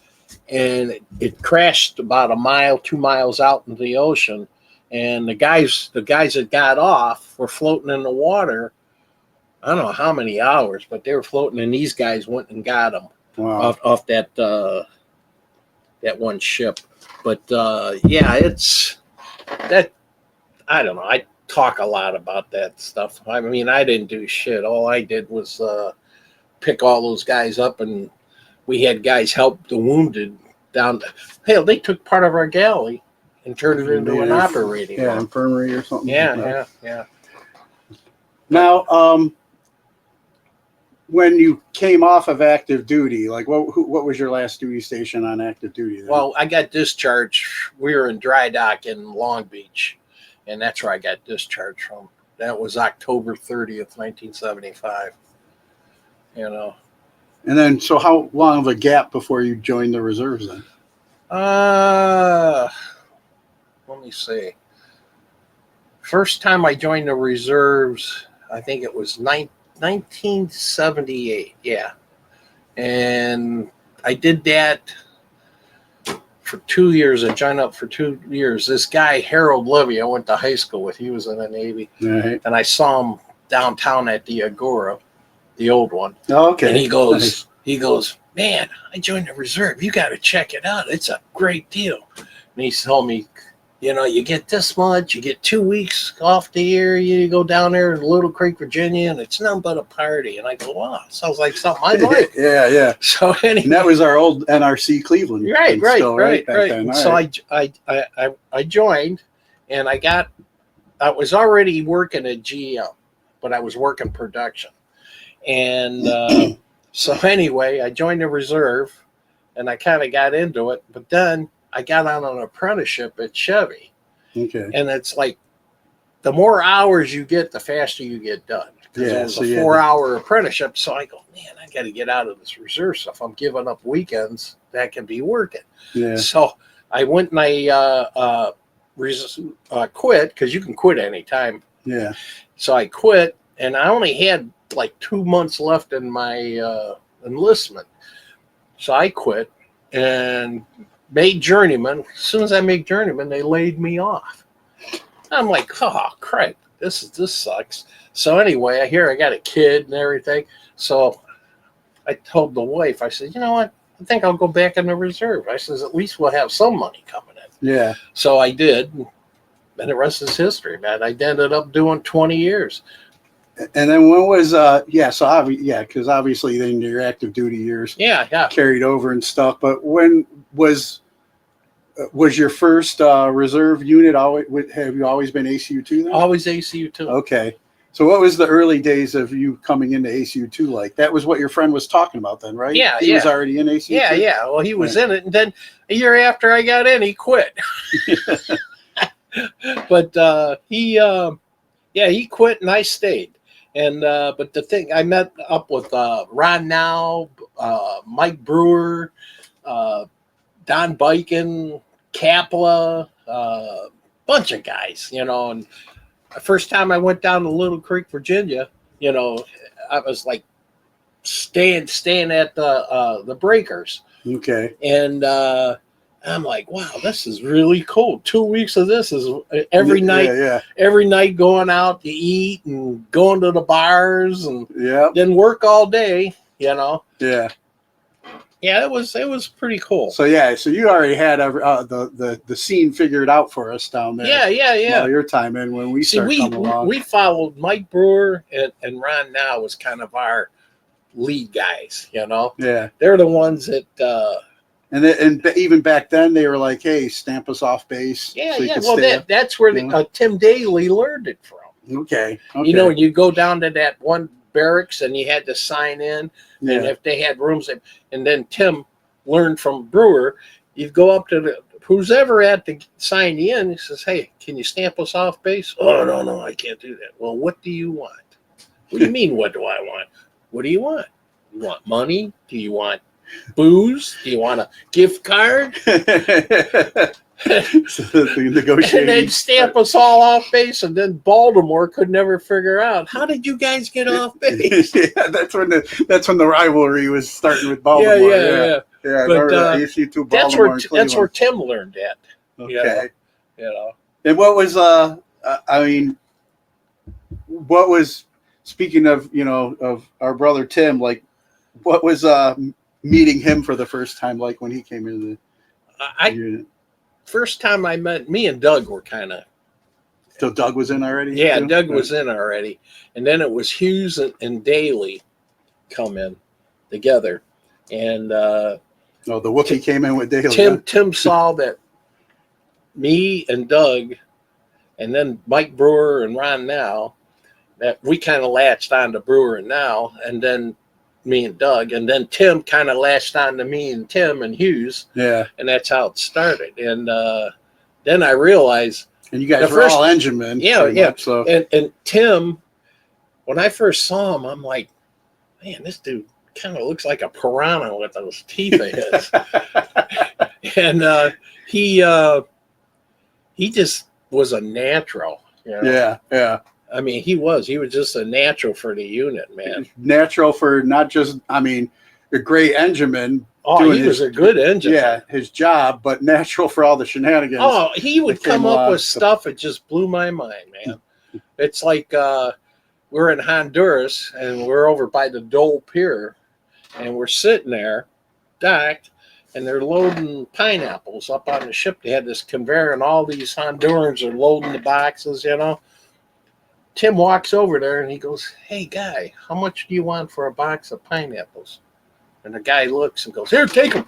and it crashed about 2 miles out into the ocean. And the guys that got off were floating in the water. I don't know how many hours, but they were floating, and these guys went and got them off that one ship. But it's that. I don't know. I talk a lot about that stuff. I mean, I didn't do shit. All I did was pick all those guys up, and we had guys help the wounded down. Hell, they took part of our galley and turned it into an operating room. Infirmary or something. Yeah. Now, when you came off of active duty, like what was your last duty station on active duty then? Well, I got discharged. We were in dry dock in Long Beach, and that's where I got discharged from. That was October 30th, 1975. And then, so how long of a gap before you joined the reserves then? Let me see. First time I joined the reserves, I think it was 1978. Yeah. And I did that for 2 years. I joined up for 2 years. This guy, Harold Levy, I went to high school with. He was in the Navy. Right. And I saw him downtown at the Agora, the old one. Oh, okay. And he goes, man, I joined the reserve. You got to check it out. It's a great deal. And he told me, you get this much, you get 2 weeks off the year, you go down there in Little Creek, Virginia, and it's nothing but a party. And I go, wow, sounds like something I'd like. Yeah. So anyway. And that was our old NRC Cleveland. Right. Then. So I joined, and I was already working at GM, but I was working production. And so anyway, I joined the reserve, and I kind of got into it. But then I got on an apprenticeship at Chevy. Okay. And it's like the more hours you get, the faster you get done. Yeah, it was a 4-hour apprenticeship. So I go, man, I got to get out of this reserve stuff. I'm giving up weekends that can be working. Yeah. So I went and I quit, because you can quit anytime. Yeah. So I quit, and I only had like 2 months left in my enlistment. So I quit and made journeyman. As soon as I made journeyman, they laid me off. I'm like, oh crap, this sucks. So anyway, I got a kid and everything. So I told the wife, I said, you know what? I think I'll go back in the reserve. I says, at least we'll have some money coming in. Yeah. So I did. And the rest is history, man. I ended up doing 20 years. And then when was because obviously then your active duty years Yeah. carried over and stuff. But when was your first reserve unit? Always have you always been ACU2 then? Always ACU2. Okay. So what was the early days of you coming into ACU2 like? That was what your friend was talking about then, right? Yeah, He was already in ACU2? Yeah. Well, he was in it. And then a year after I got in, he quit. But he quit and I stayed. And but the thing, I met up with Ron Now, Mike Brewer, Don Biken, Kapla, bunch of guys, and the first time I went down to Little Creek, Virginia, I was like staying at the Breakers. Okay. And I'm like, wow, this is really cool. 2 weeks of this is every night. Yeah. Every night going out to eat and going to the bars and then work all day. Yeah. Yeah, it was pretty cool. So you already had the scene figured out for us down there. Yeah. While your time in when we started coming along. We followed Mike Brewer and Ron Now was kind of our lead guys. Yeah. They're the ones that. And even back then they were like, hey, stamp us off base. Yeah. So Well, that's where Tim Dailey learned it from. Okay. You go down to that one barracks and you had to sign in, and if they had rooms, and then Tim learned from Brewer, you'd go up to who's ever at the sign you in. He says, hey, can you stamp us off base? Oh, no, I can't do that. Well, what do you want? What do you mean, what do I want? What do you want? You want money? Do you want booze? Do you want a gift card? So the negotiating. And they'd stamp us all off base, and then Baltimore could never figure out, how did you guys get off base? Yeah, that's when the rivalry was starting with Baltimore. Yeah. Yeah, But ACU2 Baltimore. that's where Tim learned that. Okay. And what was what was, speaking of of our brother Tim, like what was meeting him for the first time like when he came into the unit? First time I met, me and Doug were kind of. So Doug was in already? Yeah, too? Doug was in already. And then it was Hughes and Dailey come in together. And the Wookiee came in with Dailey. Tim saw that me and Doug, and then Mike Brewer and Ron Now, that we kind of latched on to Brewer and Now, and then me and Doug, and then Tim kind of latched on to me and Tim and Hughes. Yeah. And that's how it started. And then I realized. And you guys were all engine men. Yeah. Much, so. And Tim, when I first saw him, I'm like, man, this dude kind of looks like a piranha with those teeth of his. And he just was a natural. Yeah. I mean, he was just a natural for the unit, man. Natural for not just, a great engineman. Oh, he was a good engineman. Yeah, his job, but natural for all the shenanigans. Oh, he would come up with stuff that just blew my mind, man. It's like we're in Honduras, and we're over by the Dole Pier, and we're sitting there, docked, and they're loading pineapples up on the ship. They had this conveyor, and all these Hondurans are loading the boxes, Tim walks over there and he goes, hey, guy, how much do you want for a box of pineapples? And the guy looks and goes, here, take them.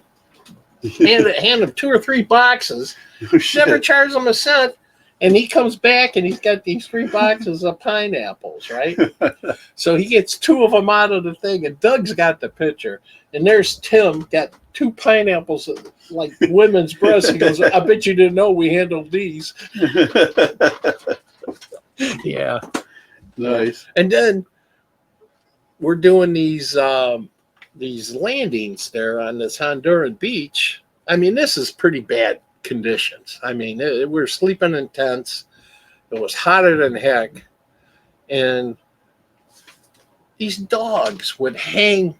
Hand him 2 or 3 boxes. Never charge him a cent. And he comes back and he's got these 3 boxes of pineapples, right? So he gets 2 of them out of the thing, and Doug's got the picture. And there's Tim, got 2 pineapples like women's breasts. He goes, I bet you didn't know we handled these. Yeah. Nice. And then we're doing these landings there on this Honduran beach. I mean, this is pretty bad conditions. I mean, we're sleeping in tents. It was hotter than heck. And these dogs would hang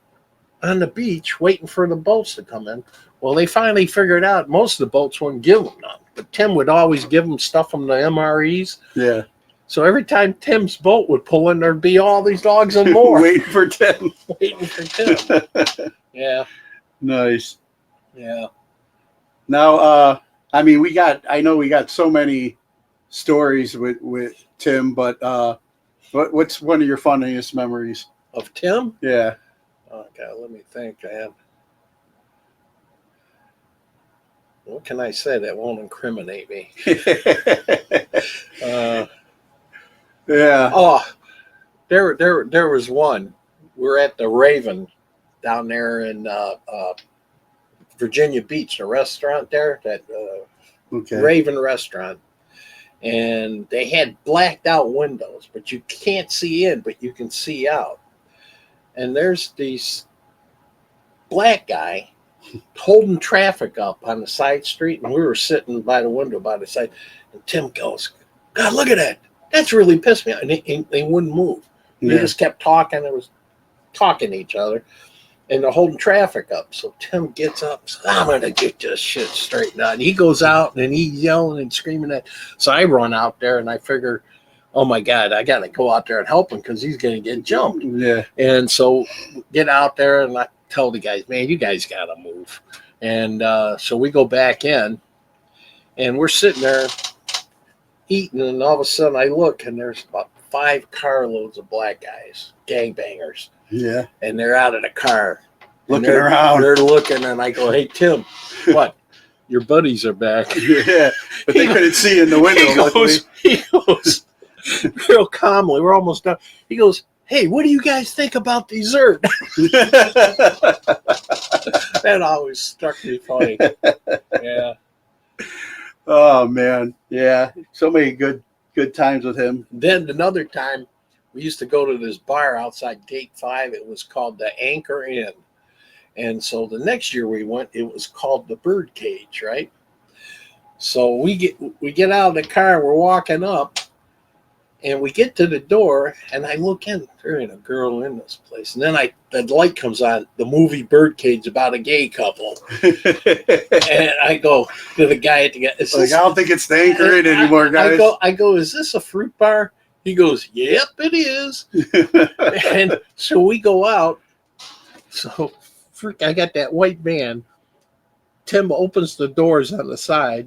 on the beach waiting for the boats to come in. Well, they finally figured out most of the boats wouldn't give them none. But Tim would always give them stuff from the MREs. Yeah. So every time Tim's boat would pull in, there'd be all these dogs and more. Waiting for Tim. Waiting for Tim. Yeah. Nice. Yeah. Now, I mean, I know we got so many stories with Tim, but what's one of your funniest memories? Of Tim? Yeah. Okay, let me think, man. What can I say that won't incriminate me? Yeah. Oh, there was one. We're at the Raven down there in Virginia Beach, the restaurant there, that Okay. Raven restaurant. And they had blacked out windows, but you can't see in, but you can see out. And there's these black guy holding traffic up on the side street, and we were sitting by the window by the side, and Tim goes, God, look at that. That's really pissed me off. And they wouldn't move. They just kept talking. It was talking to each other, and they're holding traffic up. So Tim gets up and says, I'm going to get this shit straightened out. And he goes out, and he's yelling and screaming at. So I run out there, and I figure, oh, my God, I got to go out there and help him because he's going to get jumped. Yeah. And so get out there, and I tell the guys, man, you guys got to move. And so we go back in, and we're sitting there eating, and all of a sudden I look, and there's about 5 carloads of black guys, gangbangers. Yeah. And they're out of the car. Looking around. They're looking, and I go, hey, Tim, what? Your buddies are back. Yeah. But they couldn't see in the window. He goes, real calmly, we're almost done. He goes, hey, what do you guys think about dessert? That always struck me funny. Yeah. Oh, man. Yeah. So many good times with him. Then another time, we used to go to this bar outside Gate 5. It was called the Anchor Inn. And so the next year we went, it was called the Bird Cage, right? So we get out of the car, we're walking up, and we get to the door, and I look in, there ain't a girl in this place. And then the light comes on, the movie Birdcage about a gay couple. And I go to the guy at the I don't think it's the Anchor Inn anymore, guys. I go, is this a fruit bar? He goes, yep, it is. And so we go out. So I got that white van. Tim opens the doors on the side,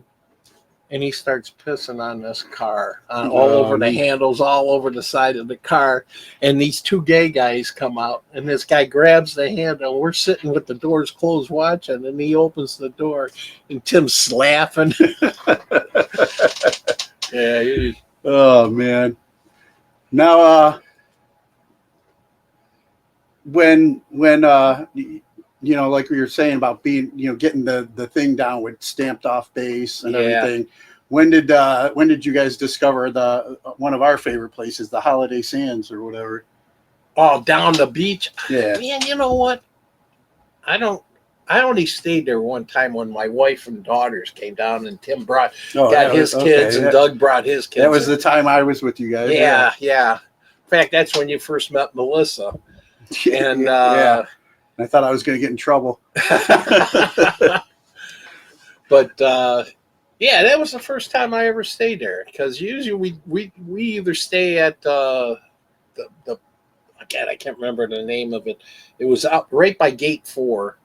and he starts pissing on this car, all over the handles, all over the side of the car. And these 2 gay guys come out, and this guy grabs the handle. We're sitting with the doors closed watching, and he opens the door, and Tim's laughing. Yeah. Oh, man. Now, when you know, like we were saying about being, you know, getting the thing down with stamped off base and everything. When did you guys discover one of our favorite places, the Holiday Sands or whatever? Oh, down the beach. Yeah. Man, you know what? I only stayed there one time when my wife and daughters came down, and Tim got his kids, and Doug brought his kids. That was the time I was with you guys. Yeah. In fact, that's when you first met Melissa. And yeah. I thought I was going to get in trouble. But yeah, that was the first time I ever stayed there, because usually we either stay at the I can't remember the name of it. It was out right by Gate 4.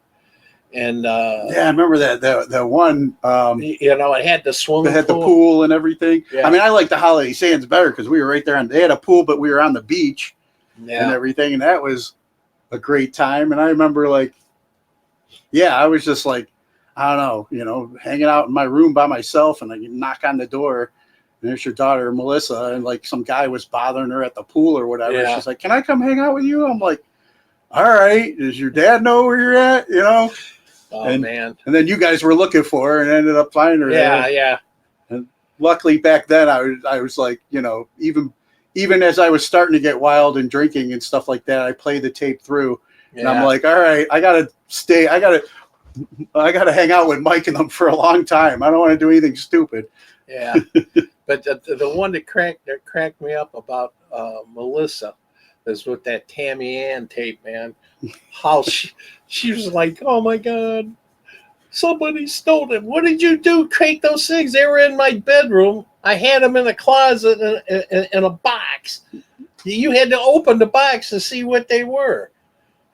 And yeah, I remember that one. You know, it had the swimming pool. It had pool. the pool and everything. Yeah. I mean, I like the Holiday Sands better because we were right there. They had a pool, but we were on the beach and everything, and that was a great time. And I remember, like, yeah, I was just like, I don't know, you know, hanging out in my room by myself, and I knock on the door, and there's your daughter Melissa, and like some guy was bothering her at the pool or whatever. Yeah. She's like, "Can I come hang out with you?" I'm like, "All right." Does your dad know where you're at? You know. Oh, man. And then you guys were looking for her and ended up finding her. Yeah. And luckily back then I was like, you know, even as I was starting to get wild and drinking and stuff like that, I played the tape through. Yeah. And I'm like, all right, I gotta hang out with Mike and them for a long time. I don't want to do anything stupid. Yeah. But the one that cracked me up about Melissa is with that Tammy Ann tape, man. How she was like, oh my God, somebody stole them. What did you do? Take those things. They were in my bedroom. I had them in a closet in a box. You had to open the box to see what they were.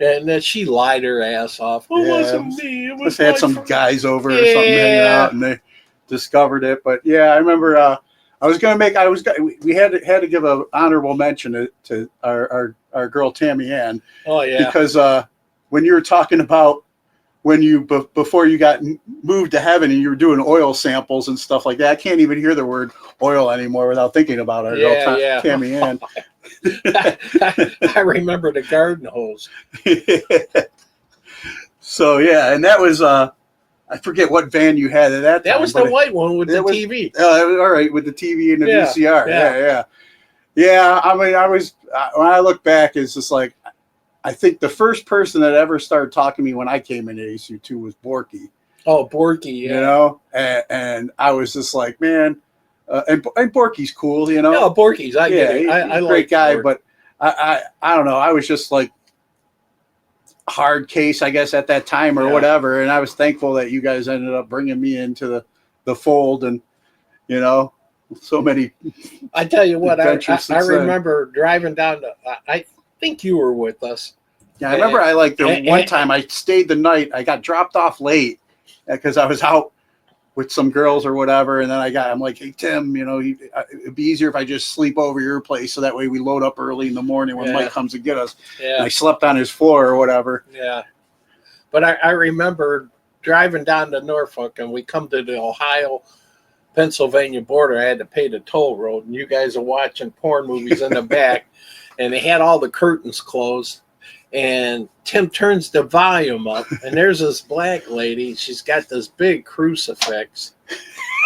And then she lied her ass off. Oh, it Yeah. wasn't me. It was Must have had my some friend. guys over or something hanging Yeah. out, and they discovered it. But yeah, I remember we had to give an honorable mention to our girl Tammy Ann, Oh, yeah. because when you were talking about when you before you got moved to heaven and you were doing oil samples and stuff like that, I can't even hear the word oil anymore without thinking about our girl Yeah. Tammy Ann. I remember the garden hose. So yeah, and that was I forget what van you had at that time. That was the white one with the TV. All right, with the TV and the Yeah, VCR. Yeah. I mean, when I look back, it's just like, I think the first person that ever started talking to me when I came into ASU2 was Borky. Oh, Borky, yeah. You know, and I was just like, man, and Borky's cool, you know. No, Borky's. I get it. he's I a like great guy, Borky. but I don't know. I was just like hard case, I guess, at that time or Yeah. whatever, and I was thankful that you guys ended up bringing me into the fold, and you know, so many. I tell you what, I adventures since then. remember driving down to. I think you were with us. Yeah, I remember I like the and- one time I stayed the night. I got dropped off late because I was out with some girls or whatever, and then I'm like, hey Tim, you know, it'd be easier if I just sleep over your place, so that way we load up early in the morning when Yeah. Mike comes to get us. And Yeah, I slept on his floor or whatever. yeah. But I remember driving down to Norfolk, and we come to the Ohio-Pennsylvania border. I had to pay the toll road, and you guys are watching porn movies in the back, and they had all the curtains closed. And Tim turns the volume up, and there's this black lady. She's got this big crucifix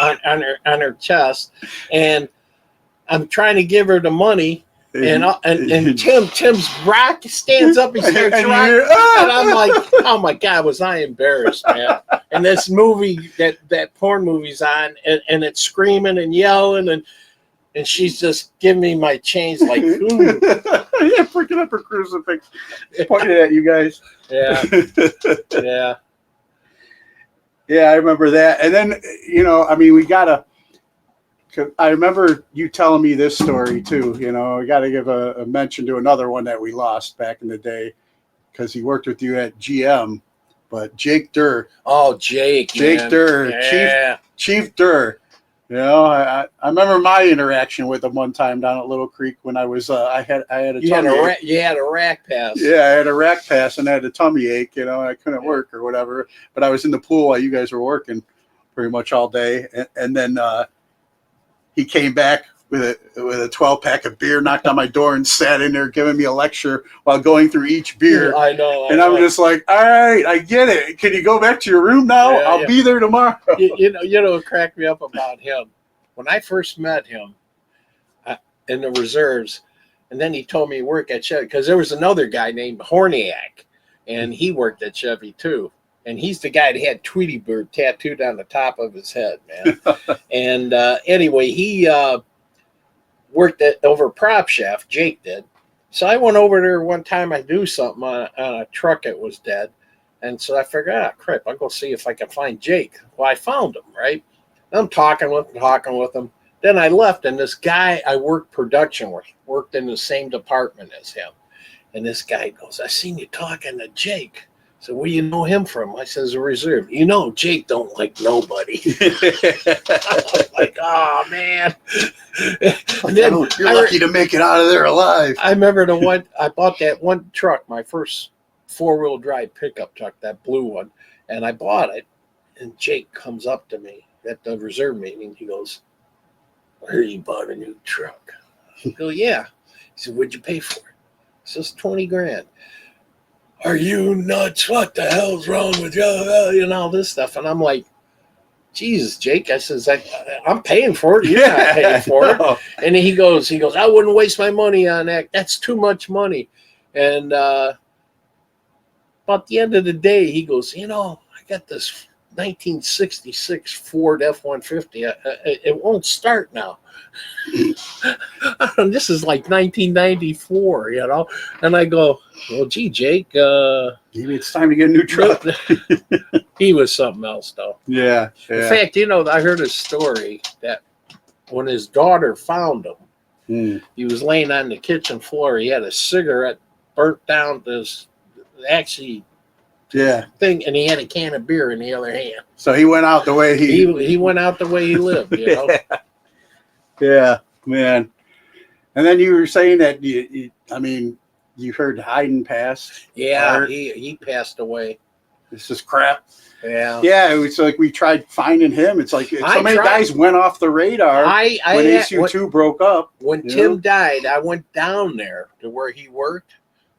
on her chest, and I'm trying to give her the money, and Tim's rock stands up, he starts And rocking, you're- and I'm like, oh my God, was I embarrassed, man? And this movie, that porn movie's on, and it's screaming and yelling, and she's just giving me my change, like, ooh. Yeah, picking up her crucifix, pointing at you guys. Yeah, yeah. Yeah, I remember that. And then, you know, I mean, I remember you telling me this story too. You know, we got to give a mention to another one that we lost back in the day because he worked with you at GM. But Jake Durr. Oh, Jake. Man. Durr. Yeah. Chief Durr. You know, I remember my interaction with him one time down at Little Creek when I was I had a You had tummy ache. you had a rack pass. Yeah, I had a rack pass and I had a tummy ache, you know, I couldn't work or whatever. But I was in the pool while you guys were working pretty much all day. And then he came back with a 12-pack of beer, knocked on my door and sat in there giving me a lecture while going through each beer. I know. And I'm just like, all right, I get it. Can you go back to your room now? Yeah, I'll be there tomorrow. you know what cracked me up about him? When I first met him in the reserves, and then he told me he worked at Chevy, because there was another guy named Horniak, and he worked at Chevy too. And he's the guy that had Tweety Bird tattooed on the top of his head, man. And anyway, he worked over Prop Chef, Jake did. So I went over there one time, I do something on a truck that was dead. And so I figured, crap, I'll go see if I can find Jake. Well, I found him, right? I'm talking with him. Then I left, and this guy I worked production with, worked in the same department as him. And this guy goes, I seen you talking to Jake. So where you know him from? I says, a reserve. You know, Jake don't like nobody. I'm like, oh, man. And then You're lucky to make it out of there alive. I remember I bought that one truck, my first 4-wheel drive pickup truck, that blue one, and I bought it. And Jake comes up to me at the reserve meeting. He goes, I heard you bought a new truck. I go, yeah. He said, what'd you pay for it? He says, 20 grand. Are you nuts? What the hell's wrong with you? And all this stuff. And I'm like, Jesus, Jake. I says, I'm paying for it. You're not paying for it. No. And he goes, I wouldn't waste my money on that. That's too much money. And about the end of the day, he goes, I got this 1966 Ford F-150. It won't start now. This is like 1994, And I go, well, gee, Jake. Maybe it's time to get a new truck. He was something else, though. Yeah. In fact, I heard a story that when his daughter found him, he was laying on the kitchen floor. He had a cigarette burnt down to actually Yeah. thing, and he had a can of beer in the other hand. So he went out the way He went out the way he lived, you know. Yeah, man. And then you were saying that you heard Hayden passed. Yeah, Art. he passed away. This is crap. Yeah. Yeah, it's like we tried finding him. It's like so many tried. guys went off the radar when ACU2 broke up. When Tim died, I went down there to where he worked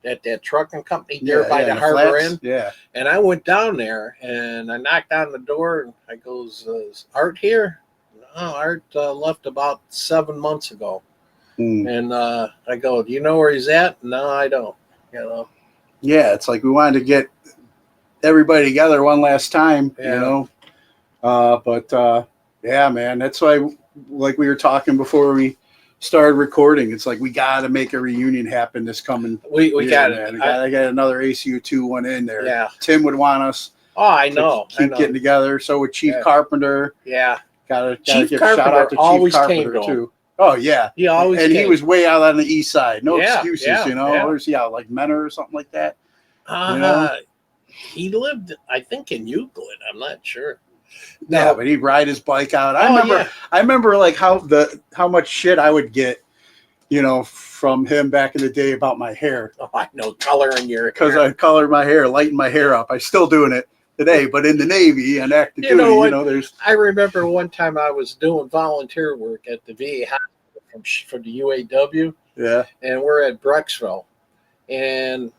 at that trucking company there by the harbor flats. end. Yeah. And I went down there and I knocked on the door and I goes, "Is Art here?" No, Art left about 7 months ago. And I go, "Do you know where he's at?" No, I don't. You know. Yeah, it's like we wanted to get everybody together one last time, Yeah. you know. Yeah, man, that's why, like we were talking before we started recording, it's like we got to make a reunion happen this coming. We year, got man. it. I got another ACU2 one in there. Yeah. Tim would want us. Oh, I know. Keep getting together. So would Chief Carpenter. Yeah. Gotta Chief give a shout out to always Chief came Carpenter to too. Oh yeah, He always and he came. was way out on the east side. No Yeah, excuses, yeah, you know. yeah. Where's he out? Like Menor or something like that. You know? He lived, I think, in Euclid. I'm not sure. Yeah, but he'd ride his bike out. I yeah. remember like how much shit I would get, you know, from him back in the day about my hair. Oh, I know, coloring your Because hair. I colored my hair, lightened my hair up. I'm still doing it today, but in the Navy and active duty, know what? you know, there's I remember one time I was doing volunteer work at the VA hospital from the UAW, yeah. and we're at Brecksville. And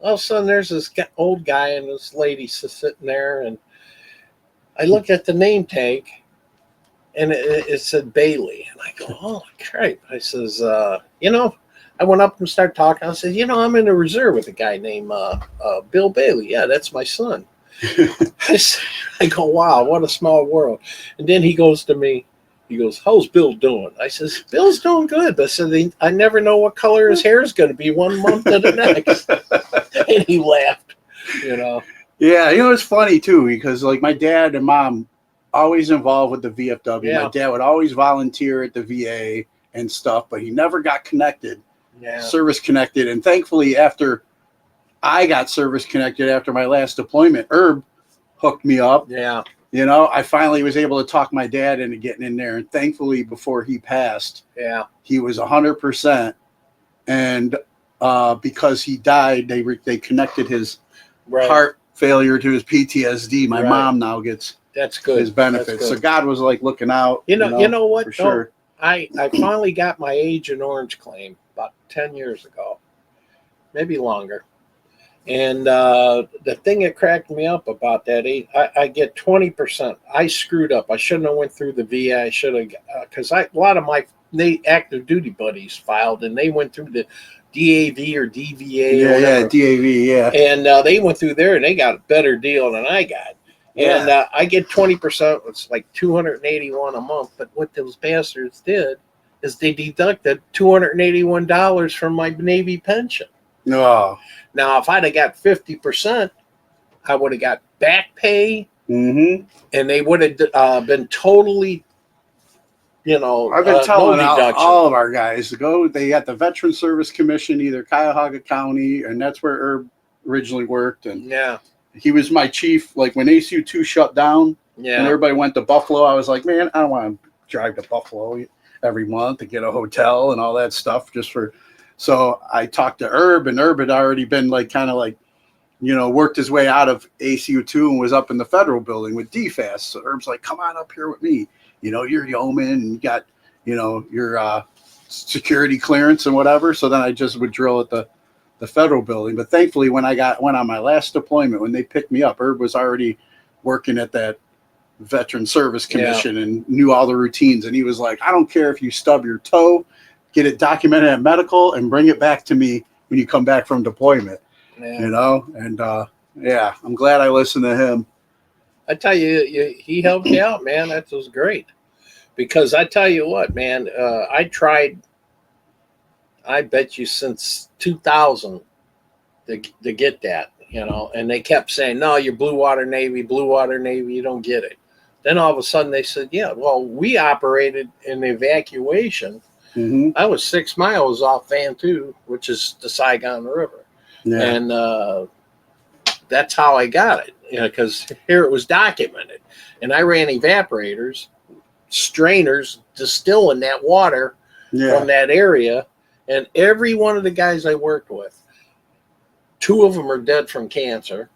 all of a sudden, there's this old guy and this lady sitting there, and I look at the name tag, and it said Bailey. And I go, "Oh, crap." I says, you know, I went up and started talking. I said, "You know, I'm in the reserve with a guy named Bill Bailey. Yeah, that's my son." I go, "Wow, what a small world." And then he goes to me, he goes, "How's Bill doing?" I says, "Bill's doing good." But I said, "I never know what color his hair is going to be 1 month to the next." And he laughed, you know. Yeah, you know, it's funny too, because like my dad and mom always involved with the VFW. Yeah. My dad would always volunteer at the VA and stuff, but he never got connected, service connected. And thankfully, after I got service connected after my last deployment, Herb hooked me up. Yeah. You know, I finally was able to talk my dad into getting in there. And thankfully, before he passed, he was 100%. And because he died, they connected his heart failure to his PTSD. My mom now gets his benefits. So God was like looking out. You know what? For sure. I finally got my Agent Orange claim about 10 years ago, maybe longer. And the thing that cracked me up about that, I get 20%. I screwed up. I shouldn't have went through the VA. I should have, because a lot of my active duty buddies filed, and they went through the DAV or DVA. Yeah, DAV, yeah. And they went through there, and they got a better deal than I got. And I get 20%. It's like $281 a month. But what those bastards did is they deducted $281 from my Navy pension. No. Now, if I'd have got 50%, I would have got back pay, and they would have been totally, you know, I've been telling no deduction. all of our guys to go. They got the Veteran Service Commission, either Cuyahoga County, and that's where Herb originally worked. And he was my chief. Like when ACU2 shut down, and everybody went to Buffalo, I was like, man, I don't want to drive to Buffalo every month to get a hotel and all that stuff just for. So I talked to Herb, and Herb had already been like kind of like, you know, worked his way out of ACU2 and was up in the federal building with DFAS. So Herb's like, come on up here with me. You know, you're yeoman and you got, you know, your security clearance and whatever. So then I just would drill at the federal building. But thankfully, when I went on my last deployment, when they picked me up, Herb was already working at that Veteran Service Commission and knew all the routines. And he was like, I don't care if you stub your toe, get it documented at medical and bring it back to me when you come back from deployment, you know? And I'm glad I listened to him. I tell you, he helped me out, man. That was great. Because I tell you what, man, I tried, I bet you since 2000 to get that, you know, and they kept saying, no, you're Blue Water Navy, you don't get it. Then all of a sudden they said, yeah, well, we operated in evacuation. Mm-hmm. I was 6 miles off Van 2, which is the Saigon River. Yeah. And that's how I got it, because here it was documented. And I ran evaporators, strainers, distilling that water from that area. And every one of the guys I worked with, 2 of them are dead from cancer.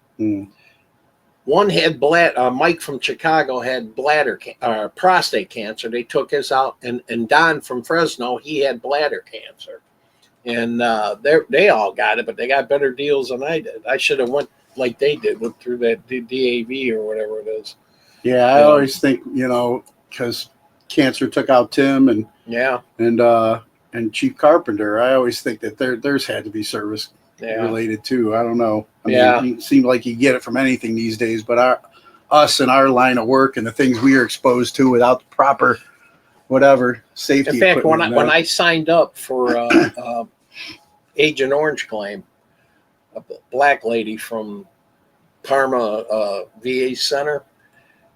One had Mike from Chicago had prostate cancer. They took his out, and Don from Fresno, he had bladder cancer, and they all got it, but they got better deals than I did. I should have went like they did, went through that DAV or whatever it is. Yeah, I always think, because cancer took out Tim and Chief Carpenter. I always think that theirs had to be service related too. I don't know. I mean, it seemed like you get it from anything these days, but us and our line of work and the things we are exposed to without the proper safety. In fact, when I signed up for Agent Orange claim, a black lady from Parma VA Center,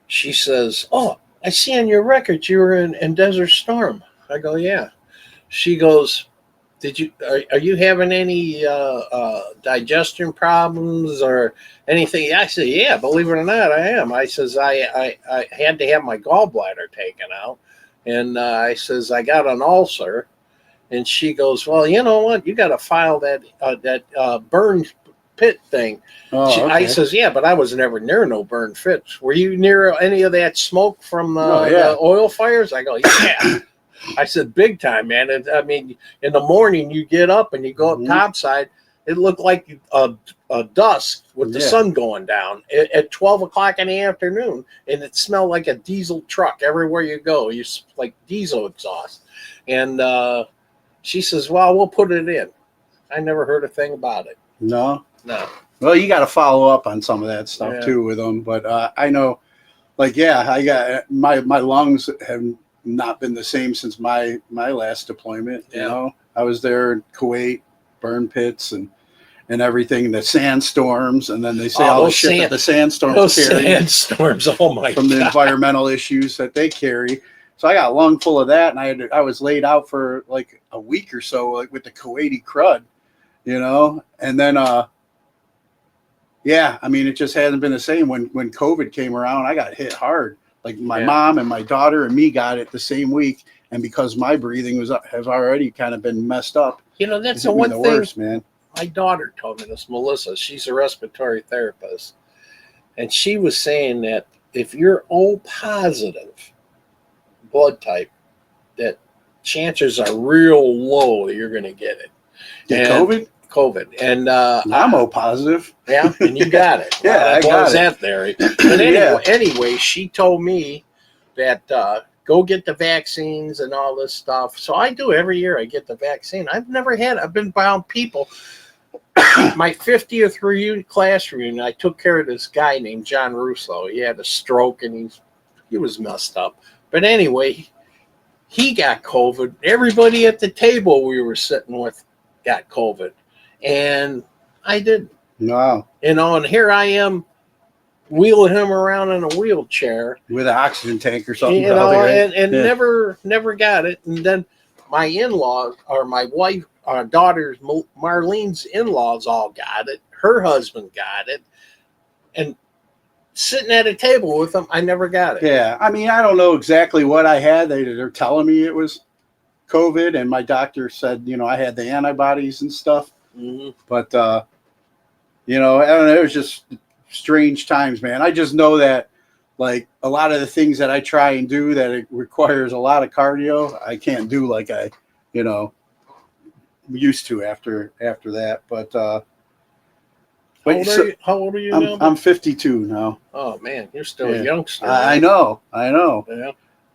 she says, "Oh, I see on your records you were in Desert Storm." I go, "Yeah." She goes, are you having any digestion problems or anything? I said, "Yeah, believe it or not, I am." I says, I had to have my gallbladder taken out. And I says, "I got an ulcer." And she goes, "Well, you know what? You got to file that burn pit thing." I says, "Yeah, but I was never near no burn pits. Were you near any of that smoke from the oil fires?" I go, "Yeah." I said, "Big time, man." I mean, in the morning you get up and you go up topside, it looked like a dusk with the sun going down at 12 o'clock in the afternoon, and it smelled like a diesel truck everywhere you go. You like diesel exhaust. And she says, "Well, we'll put it in." I never heard a thing about it. No. Well, you got to follow up on some of that stuff too with them. But I know, I got my lungs have not been the same since my last deployment. You know, I was there in Kuwait, burn pits and everything, the sandstorms, and then they say all the shit that the sandstorms carry. Sandstorms, oh my from the environmental issues that they carry. So I got a lung full of that, and I was laid out for like a week or so, like with the Kuwaiti crud, and then I mean, it just hasn't been the same. When COVID came around, I got hit hard. Like my mom and my daughter and me got it the same week, and because my breathing has already kind of been messed up. That's the one thing. Worst, man. My daughter told me this, Melissa. She's a respiratory therapist, and she was saying that if you're O positive blood type, that chances are real low that you're going to get it. COVID. And I'm O positive. Yeah, and you got it. I got that there. But anyway, she told me that go get the vaccines and all this stuff. So I do every year. I get the vaccine. I've been around people. My 50th class reunion, I took care of this guy named John Russo. He had a stroke and he was messed up. But anyway, he got COVID. Everybody at the table we were sitting with got COVID. And I didn't. Wow. And here I am wheeling him around in a wheelchair. With an oxygen tank or something. Never got it. And then my in-laws, or my wife, our daughter's, Marlene's in-laws all got it. Her husband got it. And sitting at a table with them, I never got it. Yeah. I mean, I don't know exactly what I had. They're telling me it was COVID, and my doctor said, I had the antibodies and stuff. But, I don't know. It was just strange times, man. I just know that, like, a lot of the things that I try and do that it requires a lot of cardio, I can't do like I, used to after that. But, how old are you now? I'm 52 now. Oh man, you're still a youngster. I know. Yeah.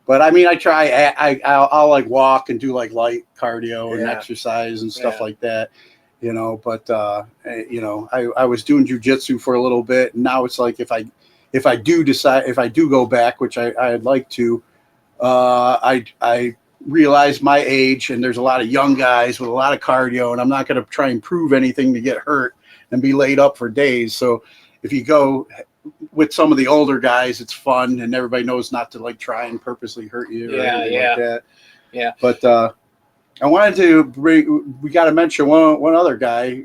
But I mean, I try. I'll like walk and do like light cardio and exercise and stuff like that. But I was doing jujitsu for a little bit, and now it's like if I do go back, which I'd like to, I realize my age, and there's a lot of young guys with a lot of cardio, and I'm not going to try and prove anything to get hurt and be laid up for days. So if you go with some of the older guys, it's fun, and everybody knows not to like try and purposely hurt you or anything like that. Yeah. But I wanted to we got to mention one other guy.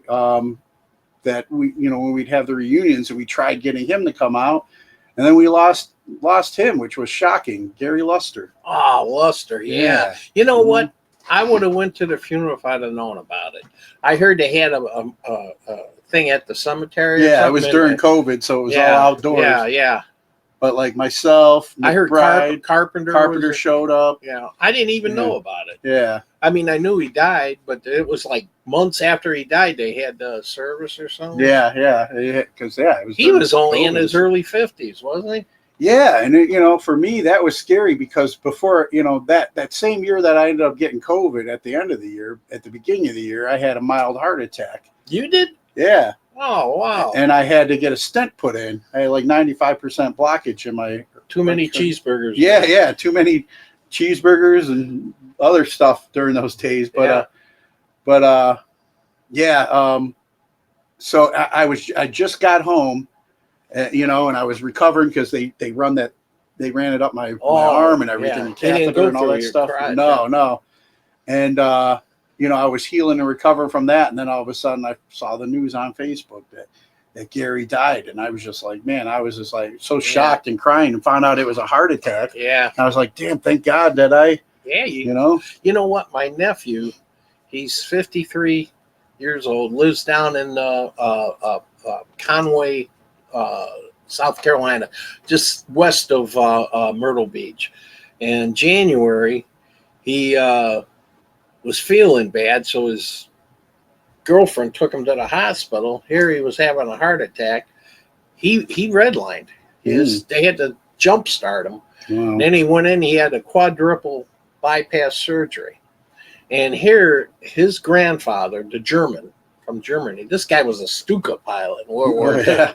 that we, when we'd have the reunions and we tried getting him to come out, and then we lost him, which was shocking. Gary Luster. Oh, Luster, yeah. You know what? I would have went to the funeral if I'd have known about it. I heard they had a thing at the cemetery. Yeah, it was during COVID, so it was all outdoors. Yeah. But like myself, I heard Carpenter showed up. Yeah, I didn't even know about it. Yeah. I mean, I knew he died, but it was like months after he died, they had the service or something. Yeah, because it was. He was only in his early 50s, wasn't he? Yeah, and for me that was scary because before that same year that I ended up getting COVID at the end of the year, at the beginning of the year, I had a mild heart attack. You did? Yeah. Oh wow! And I had to get a stent put in. I had like 95% blockage in my. Too many cheeseburgers. Yeah, too many cheeseburgers and other stuff during those days. But so I just got home, and I was recovering because they ran it up my arm and everything, and catheter and all that stuff. No, and I was healing and recovering from that, and then all of a sudden I saw the news on Facebook that Gary died, and I was just like, man, I was just like so shocked and crying, and found out it was a heart attack. Yeah, and I was like, damn, thank God that I. Yeah, you know what? My nephew, he's 53 years old, lives down in Conway, South Carolina, just west of Myrtle Beach. In January, he was feeling bad, so his girlfriend took him to the hospital. Here he was having a heart attack. He redlined. They had to jump start him. Wow. Then he went in. He had a quadruple bypass surgery. And here, his grandfather, the German from Germany, this guy was a Stuka pilot in World War II.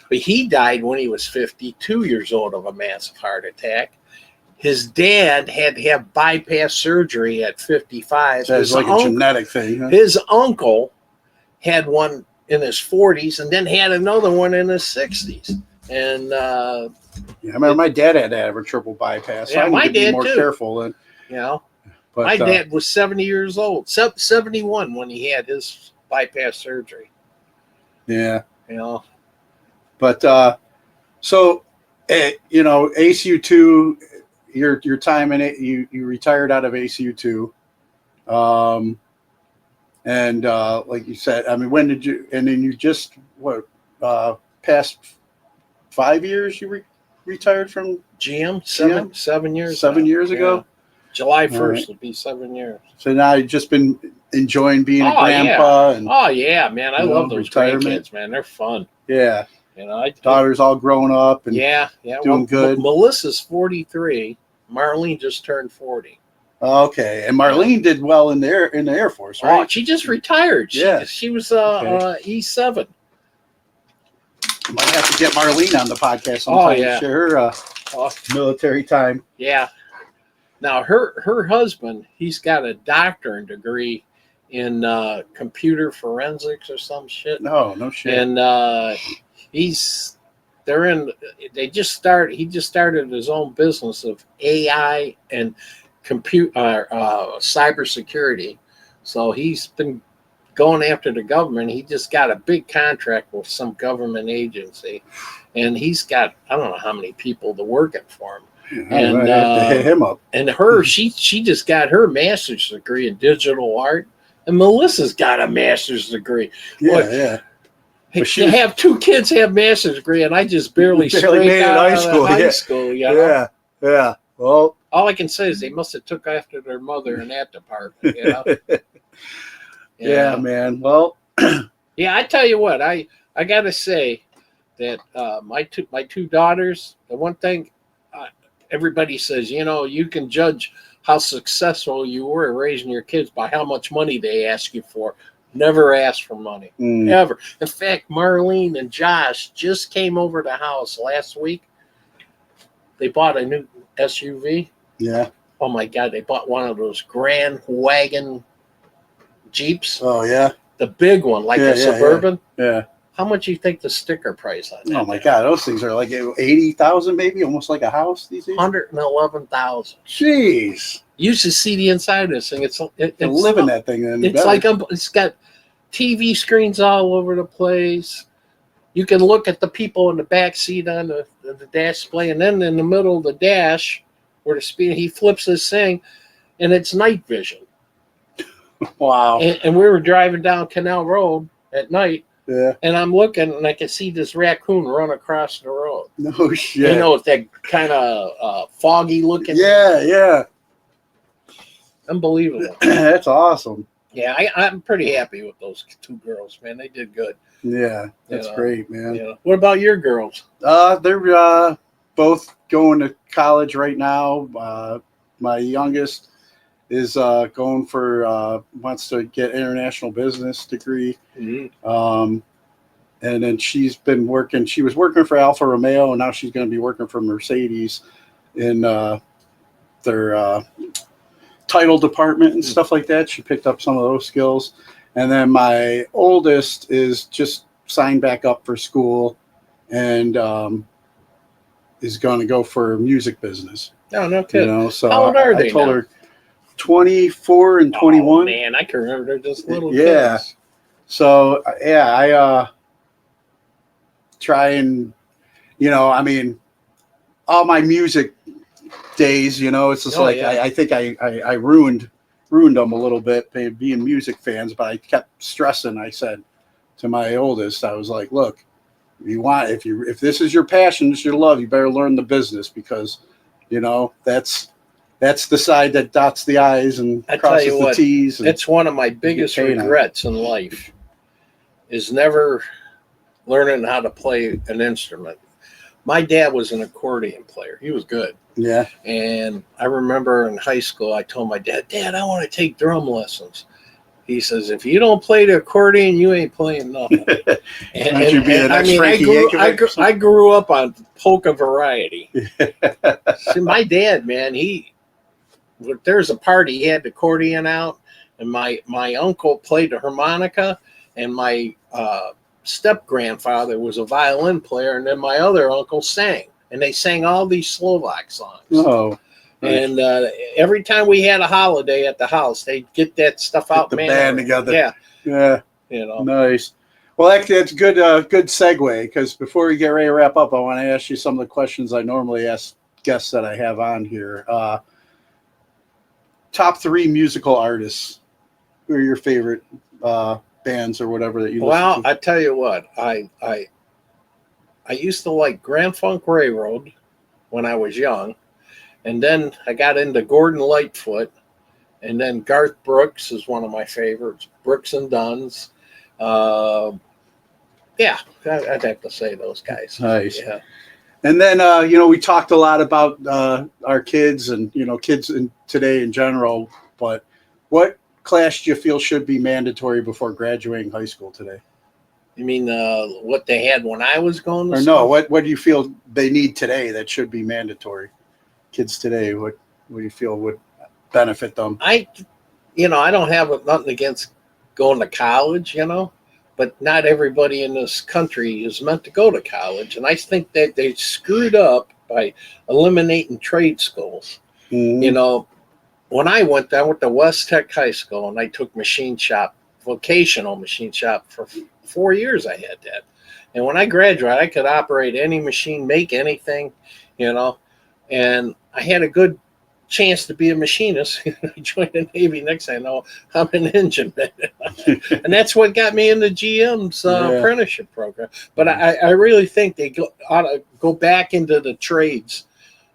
But he died when he was 52 years old of a massive heart attack. His dad had to have bypass surgery at 55. That's like a genetic thing. Huh? His uncle had one in his 40s and then had another one in his 60s. And I remember my dad had to have a triple bypass. So I need to be more careful. And, but my dad was 70 years old, 71 when he had his bypass surgery. Yeah. But so, ACU2, your time in it, you retired out of ACU2. And like you said, I mean, when did you, and then you just, past 5 years you retired from GM? 7 years. 7 years ago? July 1st will be 7 years. So now you've just been enjoying being a grandpa. Yeah. And, man. I love those grandkids, man. They're fun. Yeah. Daughter's all grown up and doing good. Melissa's 43. Marlene just turned 40. Okay, and Marlene did well in the Air Force, right? Oh, she just retired. She was E7. Might have to get Marlene on the podcast sometime to share her military time. Yeah. Now her husband, he's got a doctorate degree in computer forensics or some shit. No shit. And he just started his own business of AI and cybersecurity. So he's been going after the government. He just got a big contract with some government agency, and he's got, I don't know how many people working for him. And I have to hit him up. And she just got her master's degree in digital art, and Melissa's got a master's degree. Yeah. To have two kids have master's degree, and I just barely made out high school. High school. Yeah. Well, all I can say is they must have took after their mother in that department. Yeah, man. Well, I tell you what, I gotta say that my two daughters. The one thing everybody says, you can judge how successful you were raising your kids by how much money they ask you for. Never ask for money, ever. In fact, Marlene and Josh just came over the house last week. They bought a new SUV. Yeah. Oh my God, they bought one of those Grand Wagon Jeeps. Oh yeah. The big one, like a Suburban. Yeah. How much do you think the sticker price on that? Oh my God, those things are like 80,000, maybe, almost like a house these days. 111,000. Jeez. You should see the inside of this thing. It's live in that thing. Then it's like it's got TV screens all over the place. You can look at the people in the back seat on the dash display, and then in the middle of the dash, where the speed, he flips this thing, and it's night vision. Wow. And we were driving down Canal Road at night, Yeah. and I'm looking, and I can see this raccoon run across the road. No shit. You know, it's that kind of foggy looking. Yeah. Unbelievable. That's awesome. Yeah, I'm pretty happy with those two girls, man. They did good. Yeah, that's great, man. Yeah. What about your girls? They're both going to college right now. My youngest is going for wants to get international business degree. Mm-hmm. And then she's been working. She was working for Alfa Romeo, and now she's going to be working for Mercedes in their title department and stuff like that. She picked up some of those skills. And then my oldest is just signed back up for school and is going to go for music business. Oh, no kidding. You know, so how old are they I told now? her 24 and 21. Oh, man, I can remember they're just little Yeah. kids. So, yeah, I try and, you know, I mean, all my music days, you know, it's just I think I ruined them a little bit being music fans, but I kept stressing. I said to my oldest, I was like, look, if this is your passion, this is your love, you better learn the business, because, you know, that's the side that dots the I's and crosses the T's. It's one of my biggest regrets in life is never learning how to play an instrument. My dad was an accordion player. He was good. Yeah. And I remember in high school, I told my dad, I want to take drum lessons. He says, if you don't play the accordion, you ain't playing nothing. I grew up on polka variety. See, my dad, man, there's a party, he had the accordion out, and my uncle played the harmonica, and my step-grandfather was a violin player, and then my other uncle sang. And they sang all these Slovak songs. Oh. And every time we had a holiday at the house, they'd get that stuff out. Get the band together. Yeah. You know. Nice. Well, that's good. Good segue, because before we get ready to wrap up, I want to ask you some of the questions I normally ask guests that I have on here. Top 3 musical artists. Who are your favorite bands or whatever that you listen to? I tell you what, I used to like Grand Funk Railroad when I was young, and then I got into Gordon Lightfoot, and then Garth Brooks is one of my favorites. Brooks and Dunn's. I'd have to say those guys. Nice. Yeah. And then we talked a lot about our kids and kids today in general. But what class do you feel should be mandatory before graduating high school today? You mean what they had when I was going to school? No, what do you feel they need today that should be mandatory? Kids today, what do you feel would benefit them? I don't have nothing against going to college, but not everybody in this country is meant to go to college. And I think that they screwed up by eliminating trade schools. Mm-hmm. When I went to West Tech High School, and I took vocational machine shop for 4 years. I had that. And when I graduated, I could operate any machine, make anything, and I had a good chance to be a machinist. I joined the Navy. Next thing I know, I'm an engine man. And that's what got me into GM's apprenticeship program. But I really think they ought to go back into the trades,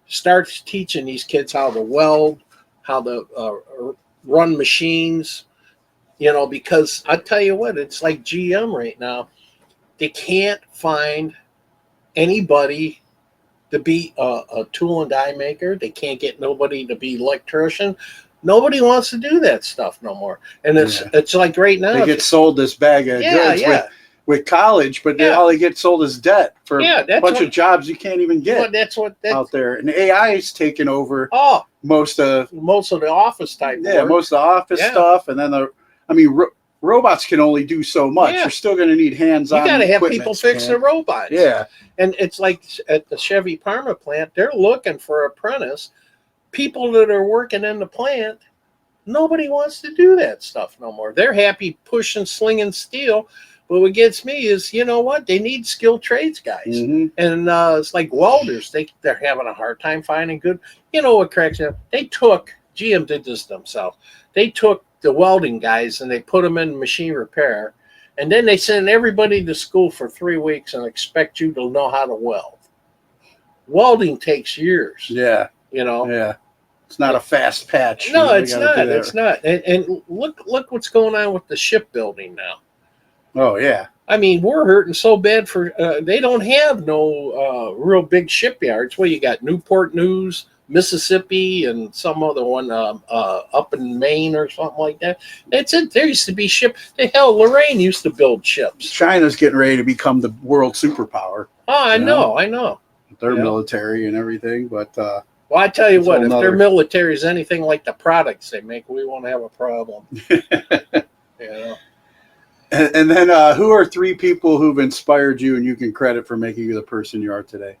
start teaching these kids how to weld, how to run machines, because I tell you what, it's like GM right now. They can't find anybody to be a tool and die maker. They can't get nobody to be electrician. Nobody wants to do that stuff no more. And it's like right now. They get sold this bag of goods with college, but all they get sold is debt for a bunch of jobs you can't even get out there. And AI is taking over most of the office type work. Most of the office stuff. And then robots can only do so much. You're still going to need hands-on. You got to have people fix the robots. Yeah. And it's like at the Chevy Parma plant, they're looking for apprentice people that are working in the plant Nobody wants to do that stuff no more. They're happy pushing, slinging steel. But what gets me is, you know what? They need skilled trades guys. Mm-hmm. And it's like welders. They're having a hard time finding good. You know what cracks me up? GM did this themselves. They took the welding guys and they put them in machine repair. And then they send everybody to school for 3 weeks and expect you to know how to weld. Welding takes years. Yeah. You know? Yeah. It's not a fast patch. No, You know, it's not. It's not. And look what's going on with the shipbuilding now. Oh, yeah. I mean, we're hurting so bad for they don't have no real big shipyards. Well, you got Newport News, Mississippi, and some other one up in Maine or something like that. That's it. There used to be hell, Lorraine used to build ships. China's getting ready to become the world superpower. Oh, I know. Their Yeah. military and everything, but Well, I tell you That's what, a if whole their nother- military is anything like the products they make, we won't have a problem. Yeah. and then who are 3 people who've inspired you and you can credit for making you the person you are today?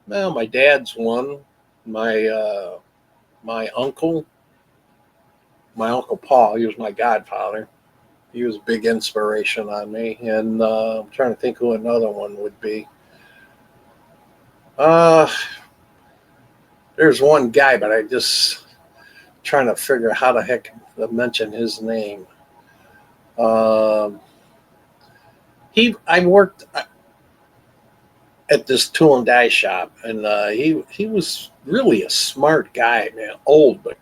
Well, my dad's one. My uncle Paul, he was my godfather. He was a big inspiration on me. And I'm trying to think who another one would be. There's one guy, but I just trying to figure out how the heck to mention his name. I worked at this tool and die shop, and he was really a smart guy, man. Old, but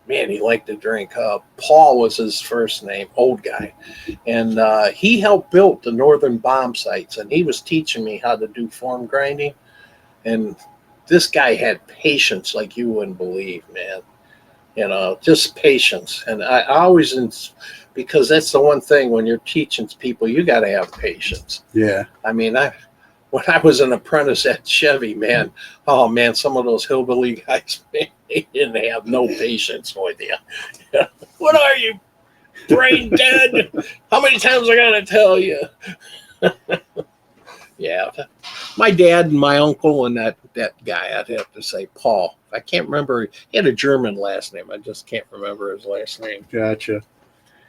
man, he liked to drink. Paul was his first name, old guy, and he helped build the northern bomb sites, and he was teaching me how to do form grinding. And this guy had patience like you wouldn't believe, man. You know, just patience. And I always, because that's the one thing when you're teaching people, you got to have patience. Yeah. I mean, when I was an apprentice at Chevy, man, oh man, some of those hillbilly guys, man, they didn't have no patience with you. What are you, brain dead? How many times I gotta tell you? Yeah, my dad and my uncle and that guy, I'd have to say Paul. I can't remember. He had a German last name. I just can't remember his last name. Gotcha.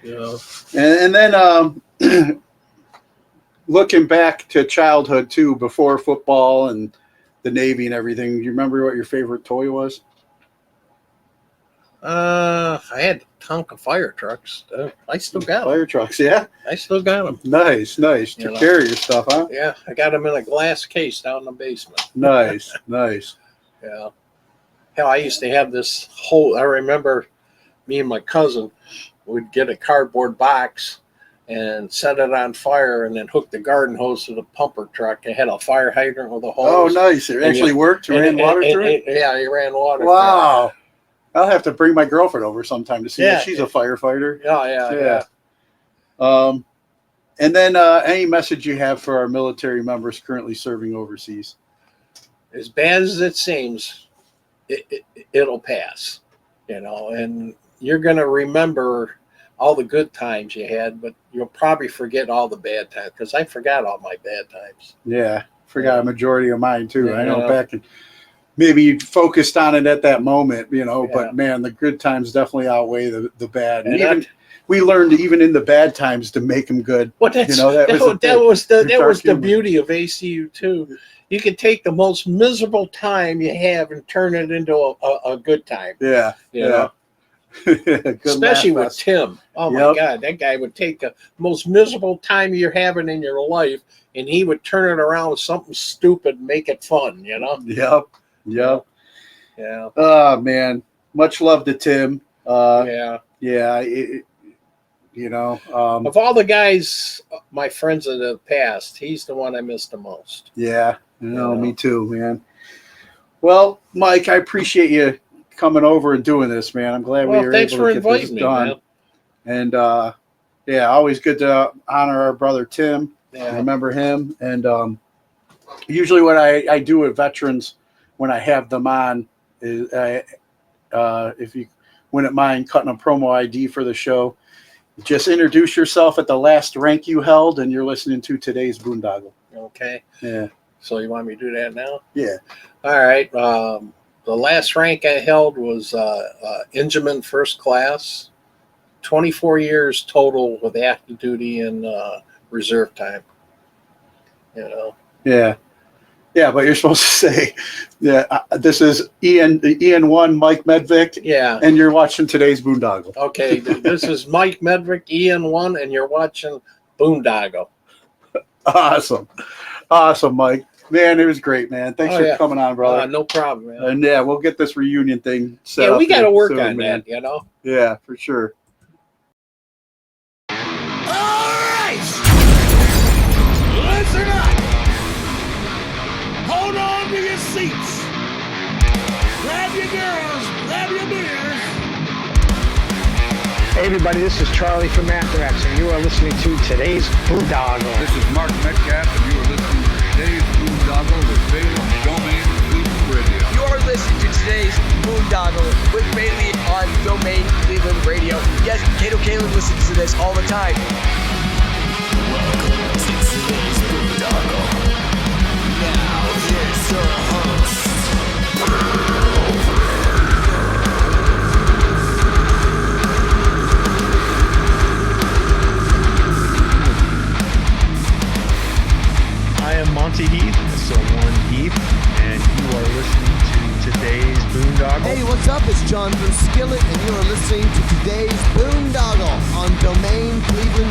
You know. And then looking back to childhood too, before football and the Navy and everything, do you remember what your favorite toy was? I had a ton of fire trucks. I still got them. Fire trucks, yeah. I still got them. Nice. You To know. carry your stuff, huh? Yeah, I got them in a glass case down in the basement. Nice. Yeah. Hell, I used to have this whole. I remember me and my cousin would get a cardboard box and set it on fire, and then hook the garden hose to the pumper truck. It had a fire hydrant with a Oh, hose. nice. It actually worked. You ran water through it? Yeah, you ran water. Wow. I'll have to bring my girlfriend over sometime to see Yeah. if she's a firefighter. Yeah. And then any message you have for our military members currently serving overseas? As bad as it seems, it'll pass, you know, and you're going to remember all the good times you had, but you'll probably forget all the bad times, because I forgot all my bad times. Yeah, forgot a majority of mine too. Yeah. I know back in, maybe you focused on it at that moment, you know, Yeah. but man, the good times definitely outweigh the bad. And And even we learned even in the bad times to make them good. Well, that's, You know, that that was was dark the humor. beauty of ACU too. You could take the most miserable time you have and turn it into a good time. Yeah, You know? Good Especially laugh with fest. Tim. Oh my Yep. God, that guy would take the most miserable time you're having in your life, and he would turn it around with something stupid and make it fun. You know? Yep. Yeah. Oh man, much love to Tim. Yeah. You know, Of all the guys, my friends of the past, he's the one I miss the most. yeah, Yeah. me too, man. Well, Mike, I appreciate you coming over and doing this, man. I'm glad we Well, were thanks able for to get this inviting me, done. man. And yeah, always good to honor our brother Tim. Yeah. Remember him. And usually what I do with veterans when I have them on is if you wouldn't mind cutting a promo ID for the show, just introduce yourself at the last rank you held, and you're listening to today's Boondoggle. Okay. Yeah. So you want me to do that now? Yeah. All right. The last rank I held was Engineman First Class. 24 years total with active duty and reserve time. You know. Yeah. Yeah, but you're supposed to say, yeah, this is Ian1, Mike Medvec, Yeah. and you're watching today's Boondoggle. Okay, this is Mike Medvec, Ian1, and you're watching Boondoggle. Awesome. Awesome, Mike. Man, it was great, man. Thanks for coming on, brother. No problem, man. And yeah, we'll get this reunion thing set up. Yeah, we got to work soon, on man. that, you know? Yeah, for sure. Alright! Listen up! Hold on to your seats! Grab your girls, grab your beers! Hey everybody, this is Charlie from Anthrax, and you are listening to today's Boondoggle. This is Mark Metcalf, and you are listening to today's Boondoggle with Bailey on Domain Cleveland Radio. You are listening to today's Boondoggle with Bailey on Domain Cleveland Radio. Yes, Kato Kalin listens to this all the time. Welcome to today's Boondoggle. Now, here's your host. I am Monty Heath, so one Heath, and you are listening to today's Boondoggle. Hey, what's up? It's John from Skillet, and you are listening to today's Boondoggle on Domain Cleveland